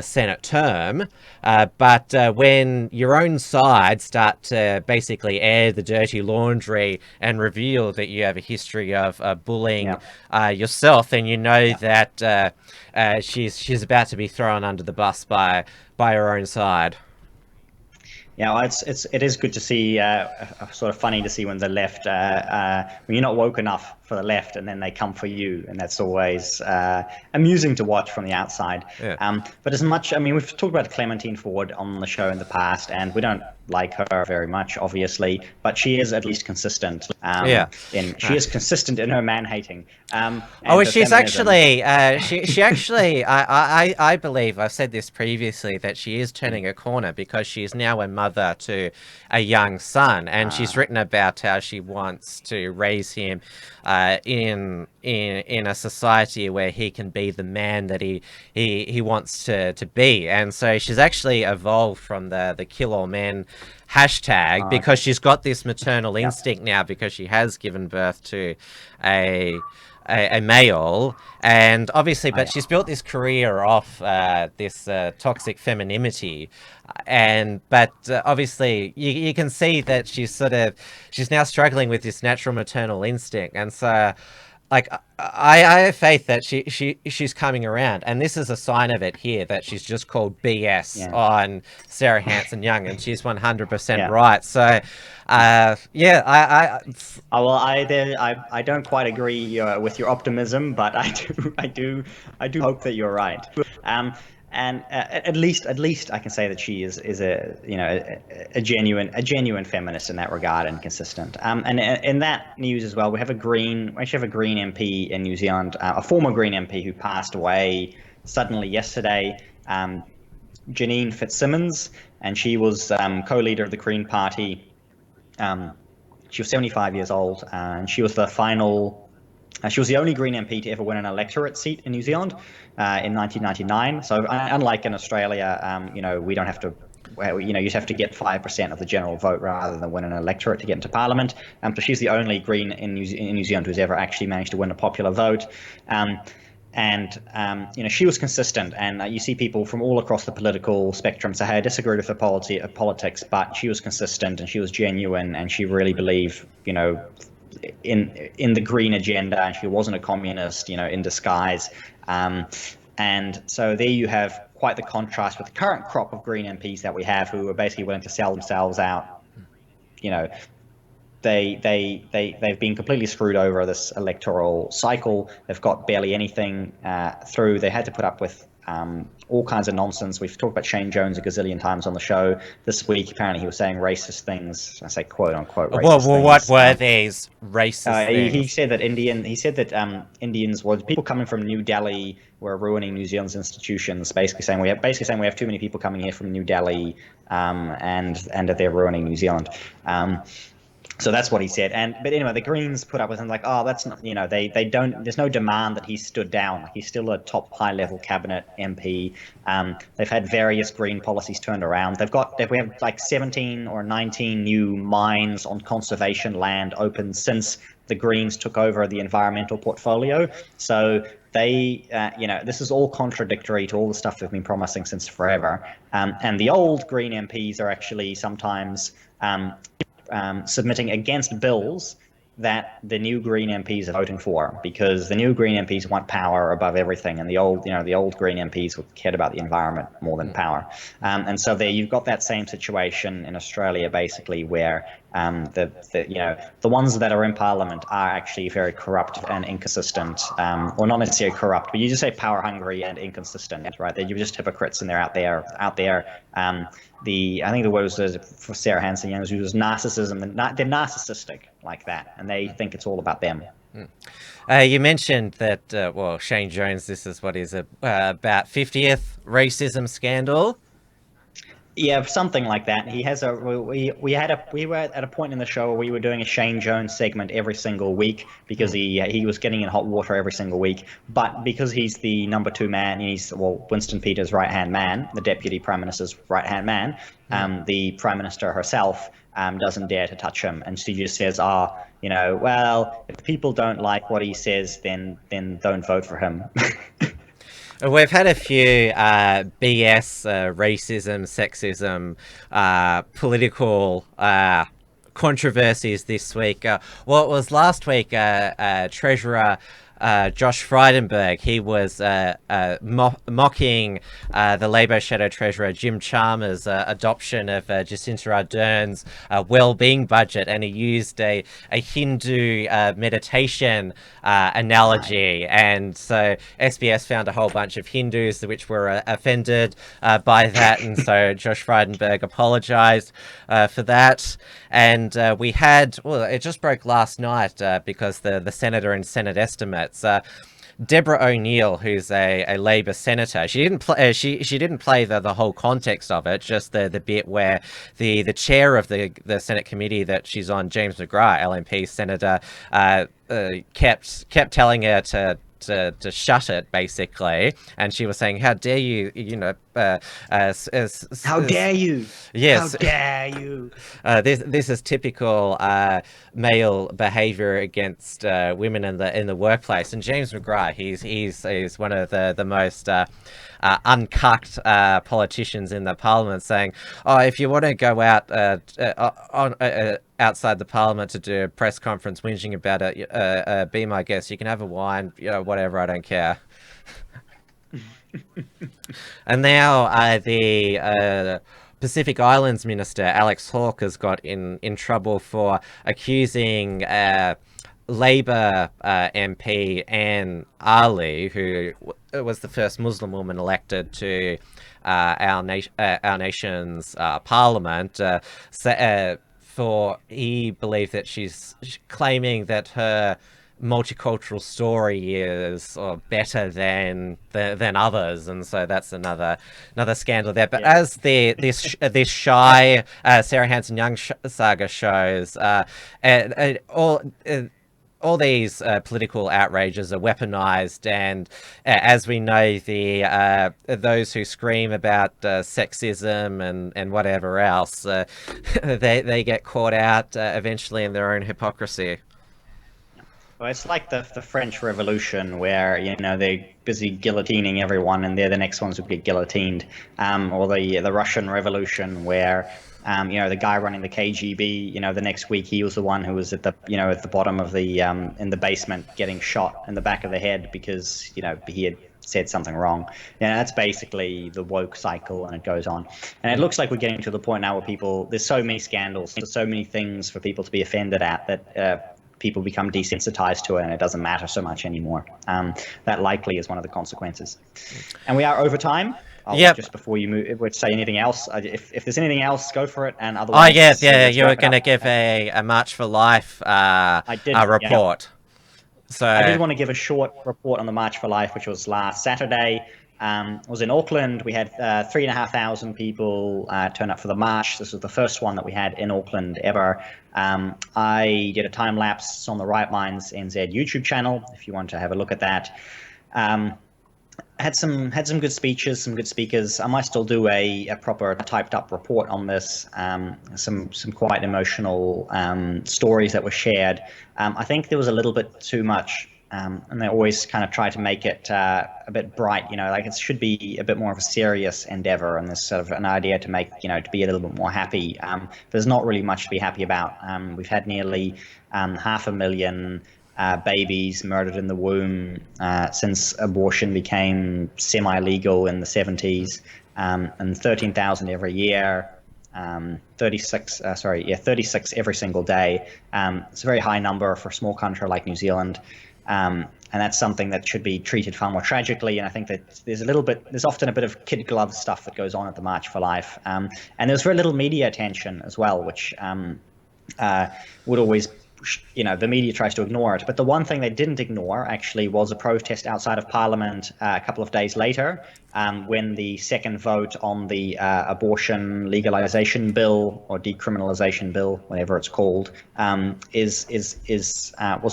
Senate term, but when your own side start to basically air the dirty laundry and reveal that you have a history of bullying yourself, then you know that she's about to be thrown under the bus by her own side. Yeah, well, it is good to see, sort of funny to see when the left, when you're not woke enough for the left, and then they come for you, and that's always amusing to watch from the outside. But as much, I mean, we've talked about Clementine Ford on the show in the past, and we don't like her very much, obviously, but she is at least consistent. She is consistent in her man-hating. She's actually, she actually, I believe, I've said this previously, that she is turning a corner, because she is now a mother to a young son, and she's written about how she wants to raise him in a society where he can be the man that he wants to be. And so she's actually evolved from the kill all men hashtag, because she's got this maternal instinct now, because she has given birth to a male, and obviously, but she's built this career off this toxic femininity, but obviously you can see that she's now struggling with this natural maternal instinct, and so, like, I have faith that she's coming around, and this is a sign of it here, that she's just called BS on Sarah Hanson-Young, and she's 100% right. So, I don't quite agree with your optimism, but I do hope that you're right. And at least I can say that she is a genuine feminist in that regard, and consistent. And in that news as well, we actually have a Green MP in New Zealand, a former Green MP who passed away suddenly yesterday, Janine Fitzsimmons, and she was co-leader of the Green Party She was 75 years old, and she was the final. She was the only Green MP to ever win an electorate seat in New Zealand in 1999. So unlike in Australia, we don't have to. You just have to get 5% of the general vote rather than win an electorate to get into Parliament. So she's the only Green in New Zealand who's ever actually managed to win a popular vote. She was consistent, and you see people from all across the political spectrum say, hey, I disagreed with her politics, but she was consistent and she was genuine, and she really believed, in the green agenda, and she wasn't a communist, in disguise. And so there you have quite the contrast with the current crop of Green MPs that we have, who are basically willing to sell themselves out. They've been completely screwed over this electoral cycle. They've got barely anything through. They had to put up with all kinds of nonsense. We've talked about Shane Jones a gazillion times on the show. This week, apparently, he was saying racist things. I say quote unquote racist things. What were these racist things? He said that Indians were people coming from New Delhi were ruining New Zealand's institutions. Basically saying we have too many people coming here from New Delhi, and that they're ruining New Zealand. So that's what he said. But anyway, the Greens put up with him like, oh, that's not, they don't, there's no demand that he stood down. Like, he's still a top high level cabinet MP. They've had various green policies turned around. We have like 17 or 19 new mines on conservation land open since the Greens took over the environmental portfolio. So this is all contradictory to all the stuff they've been promising since forever. And the old Green MPs are actually sometimes submitting against bills that the new Green MPs are voting for, because the new Green MPs want power above everything, and the old Green MPs cared about the environment more than power. And so there you've got that same situation in Australia, basically, where the ones that are in Parliament are actually very corrupt and inconsistent, or not necessarily corrupt, but you just say power hungry and inconsistent, right? They're just hypocrites, and they're out there. I think the word was for Sarah Hanson Young, who was narcissism. They're narcissistic like that, and they think it's all about them. You mentioned that, Shane Jones, this is what is about 50th racism scandal. Yeah, something like that. He has we were at a point in the show where we were doing a Shane Jones segment every single week, because he was getting in hot water every single week. But because he's the number two man, he's Winston Peters' right hand man, the Deputy Prime Minister's right hand man. The Prime Minister herself doesn't dare to touch him, and she just says, well, if people don't like what he says, then don't vote for him. We've had a few BS, racism, sexism, political controversies this week. It was last week, Treasurer Josh Frydenberg, he was mocking the Labour Shadow Treasurer Jim Chalmers' adoption of Jacinda Ardern's well-being budget, and he used a Hindu meditation analogy, and so SBS found a whole bunch of Hindus which were offended by that, and so Josh Frydenberg apologised for that. And we had, it just broke last night because the Senator and Senate estimates, Deborah O'Neill, who's a Labor senator, she didn't play. She didn't play the whole context of it. Just the bit where the chair of the Senate committee that she's on, James McGrath, LNP senator, kept telling her to shut it, basically, and she was saying, how dare you, how dare you, yes, how dare you. This is typical male behavior against women in the workplace. And James McGrath, he's one of the most uncucked politicians in the parliament, saying, if you want to go out outside the parliament to do a press conference whinging about it, be my guest, you can have a wine, whatever, I don't care. And now the Pacific Islands Minister Alex Hawke has got in trouble for accusing Labour MP Anne Ali, who was the first Muslim woman elected to our nation's parliament, for he believed that she's claiming that her multicultural story is better than others, and so that's another scandal there. But as this shy Sarah Hanson Young saga shows, all these political outrages are weaponized, and as we know, the those who scream about sexism and whatever else, they get caught out eventually in their own hypocrisy. Well, it's like the French Revolution, where they're busy guillotining everyone, and they're the next ones who get guillotined, or the Russian Revolution, where the guy running the KGB, the next week he was the one who was at the at the bottom of the in the basement getting shot in the back of the head because he had said something wrong. That's basically the woke cycle, and it goes on. And it looks like we're getting to the point now where there's so many scandals, there's so many things for people to be offended at that people become desensitized to it, and it doesn't matter so much anymore. That likely is one of the consequences. And we are over time. Just before you move, would say anything else. If there's anything else, go for it. And otherwise, you were going to give a March for Life report. So I did want to give a short report on the March for Life, which was last Saturday. It was in Auckland. We had 3,500 people turn up for the march. This was the first one that we had in Auckland ever. I did a time lapse on the Right Minds NZ YouTube channel, if you want to have a look at that. Had some good speeches, some good speakers. I might still do a proper typed up report on this. Some quite emotional stories that were shared. I think there was a little bit too much. And they always kind of try to make it a bit bright, like it should be a bit more of a serious endeavor, and there's sort of an idea to make, to be a little bit more happy. There's not really much to be happy about. We've had nearly 500,000 babies murdered in the womb since abortion became semi-legal in the 70s, and 13,000 every year. 36 every single day. It's a very high number for a small country like New Zealand. And that's something that should be treated far more tragically. And I think that there's often a bit of kid glove stuff that goes on at the March for Life. And there's very little media attention as well, which would always, the media tries to ignore it. But the one thing they didn't ignore actually was a protest outside of Parliament a couple of days later, when the second vote on the abortion legalization bill or decriminalization bill, whatever it's called, was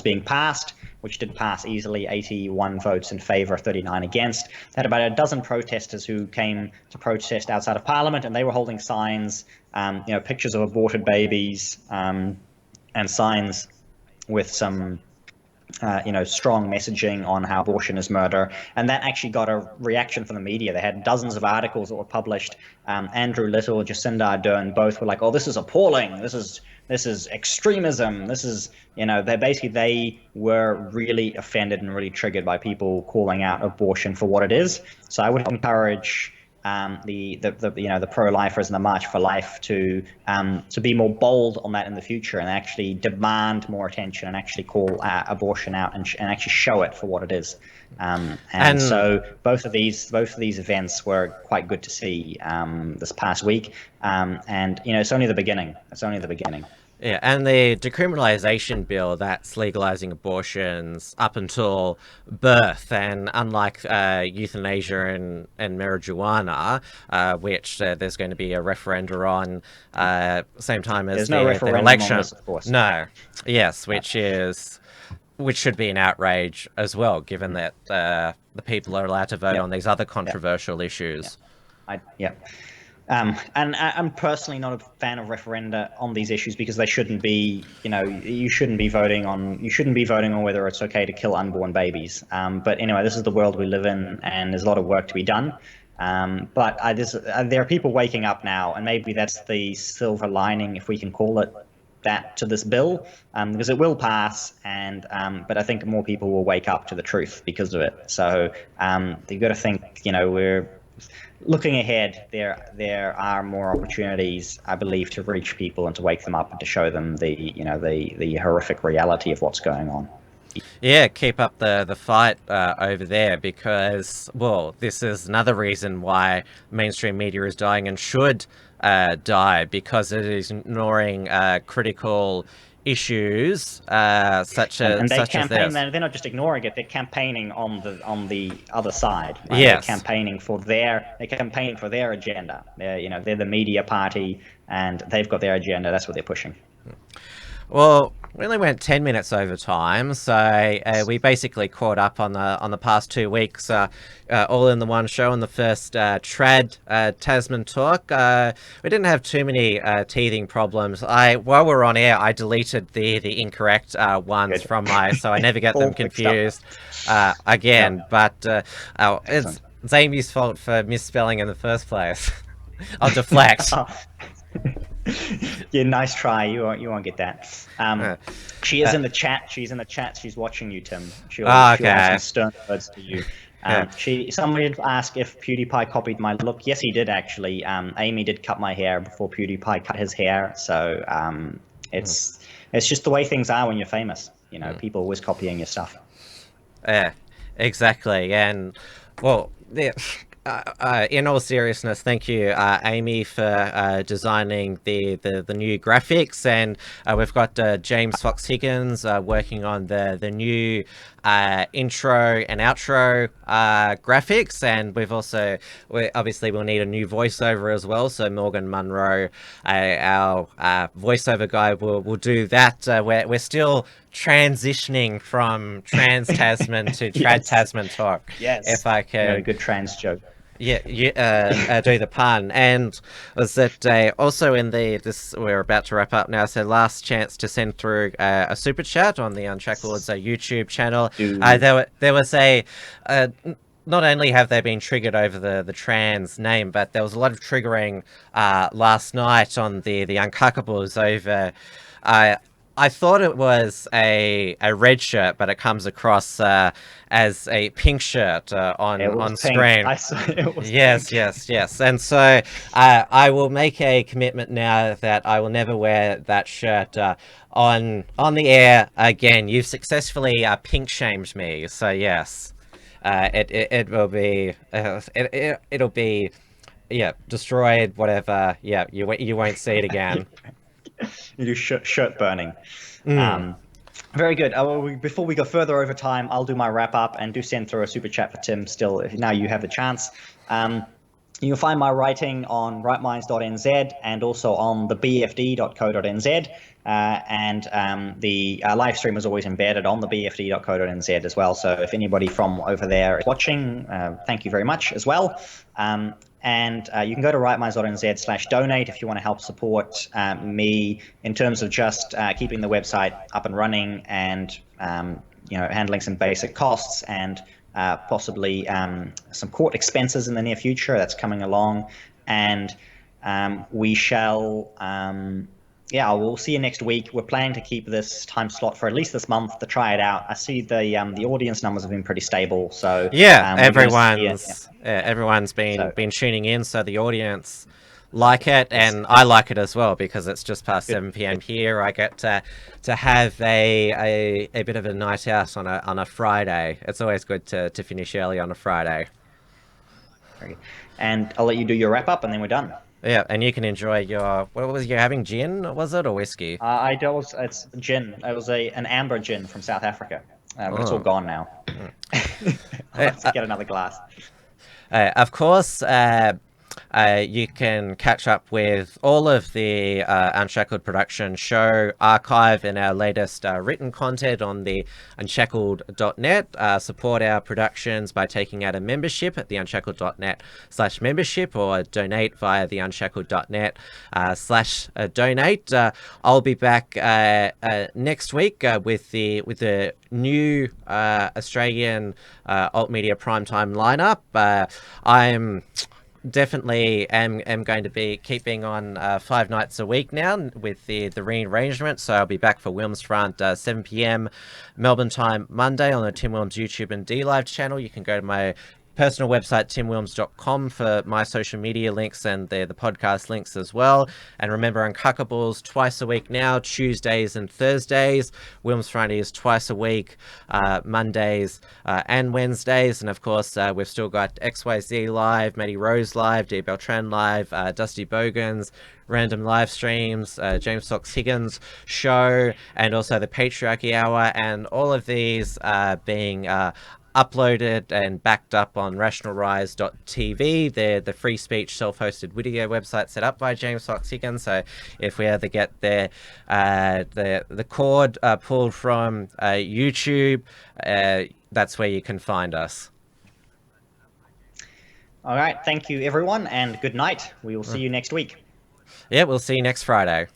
being passed, which did pass easily, 81 votes in favour, 39 against. They had about a dozen protesters who came to protest outside of Parliament, and they were holding signs, pictures of aborted babies, and signs with some strong messaging on how abortion is murder. And that actually got a reaction from the media. They had dozens of articles that were published. Andrew Little, Jacinda Ardern, both were like, oh, this is appalling. This is extremism. This is, they were really offended and really triggered by people calling out abortion for what it is. So I would encourage the pro-lifers and the March for Life to be more bold on that in the future, and actually demand more attention, and actually call abortion out, and actually show it for what it is. And so both of these events were quite good to see this past week. And it's only the beginning. It's only the beginning. Yeah, and the decriminalization bill, that's legalizing abortions up until birth, and unlike euthanasia and marijuana, which there's going to be a referenda on same time as the election. On this, of course. No, yes, which should be an outrage as well, given that the people are allowed to vote on these other controversial issues. And I'm personally not a fan of referenda on these issues, because they shouldn't be, you shouldn't be voting on whether it's okay to kill unborn babies. But anyway, this is the world we live in, and there's a lot of work to be done. But there are people waking up now, and maybe that's the silver lining, if we can call it that, to this bill, because it will pass, and but I think more people will wake up to the truth because of it. So you've got to think, we're looking ahead. There are more opportunities, I believe, to reach people and to wake them up and to show them the horrific reality of what's going on. Yeah, keep up the fight over there, because, well, this is another reason why mainstream media is dying and should die because it is ignoring critical issues And they such as campaign. this. They're not just ignoring it; they're campaigning on the other side. Right? They're Yes. campaigning for their agenda. They're the media party, and they've got their agenda. That's what they're pushing. Well, we only went 10 minutes over time, so we basically caught up on the past 2 weeks, all in the one show on the first trad Tasman talk. We didn't have too many teething problems. While we're on air, I deleted the incorrect ones Good. from so I never get All them fixed up. confused again. Yeah. But Excellent. it's Amy's fault for misspelling in the first place. I'll deflect. Yeah, nice try. You won't get that. She is in the chat. She's in the chat. She's watching you, Tim. She'll have Okay. some stern words to you. Somebody did ask if PewDiePie copied my look. Yes, he did actually. Amy did cut my hair before PewDiePie cut his hair. So it's just the way things are when you're famous. People always copying your stuff. Yeah, exactly. And well, yeah, in all seriousness, thank you, Amy, for designing the new graphics, and we've got James Fox Higgins working on the new intro and outro graphics, and obviously we'll need a new voiceover as well. So Morgan Munro, our voiceover guy, will do that. We're still transitioning from Trans Tasman to Trad Yes. Tasman talk. Yes. If I can. Very good trans joke. Yeah, do the pun. And was that also in we're about to wrap up now, so last chance to send through a super chat on the Unshackled's YouTube channel. There was not only have they been triggered over the trans name, but there was a lot of triggering last night on the Uncackables over. I thought it was a red shirt, but it comes across as a pink shirt on pink. screen. I saw it was Yes, pink. yes. And so I will make a commitment now that I will never wear that shirt on the air again. You've successfully pink shamed me, so yes, it will be it'll be destroyed. Whatever. Yeah, you won't see it again. You do shirt burning. Very good. Before we go further over time, I'll do my wrap up and do send through a super chat for Tim. Still, now you have the chance. You can find my writing on rightminds.nz and also on the bfd.co.nz. And the live stream is always embedded on the bfd.co.nz as well. So if anybody from over there is watching, thank you very much as well. And you can go to rightminds.nz/donate if you want to help support me in terms of just keeping the website up and running and handling some basic costs and possibly some court expenses in the near future. That's coming along, and we shall. We'll see you next week. We're planning to keep this time slot for at least this month to try it out. I see the audience numbers have been pretty stable, so everyone's been tuning in, so the audience like it, and I like it as well because it's just past 7 p.m. here. I get to have a bit of a night out on a Friday. It's always good to finish early on a Friday. And I'll let you do your wrap up, and then we're done. Yeah, and you can enjoy your. What was you having? Gin? Was it or whiskey? It's gin. It was an amber gin from South Africa, but it's all gone now. I'll have to get another glass. Of course, you can catch up with all of the Unshackled production show archive and our latest written content on the unshackled.net. Support our productions by taking out a membership at the unshackled.net/membership or donate via the unshackled.net/donate. I'll be back next week with the new Australian alt media primetime lineup. I'm definitely am going to be keeping on 5 nights a week now with the rearrangement, so I'll be back for Wilmsfront 7 p.m. Melbourne time Monday on the Tim Wilms YouTube and D Live channel. You can go to my personal website, timwilms.com, for my social media links and the podcast links as well. And remember, Uncockables twice a week now, Tuesdays and Thursdays. Wilms Friday is twice a week, Mondays and Wednesdays. And of course, we've still got XYZ Live, Maddie Rose Live, D. Beltran Live, Dusty Bogans, random live streams, James Fox Higgins show, and also the Patriarchy Hour, and all of these being uploaded and backed up on rationalrise.tv. They're the free speech self-hosted video website set up by James Fox Higgins. So if we ever get the cord pulled from YouTube, that's where you can find us. All right, thank you everyone, and good night. We will see you next week. Yeah, we'll see you next Friday.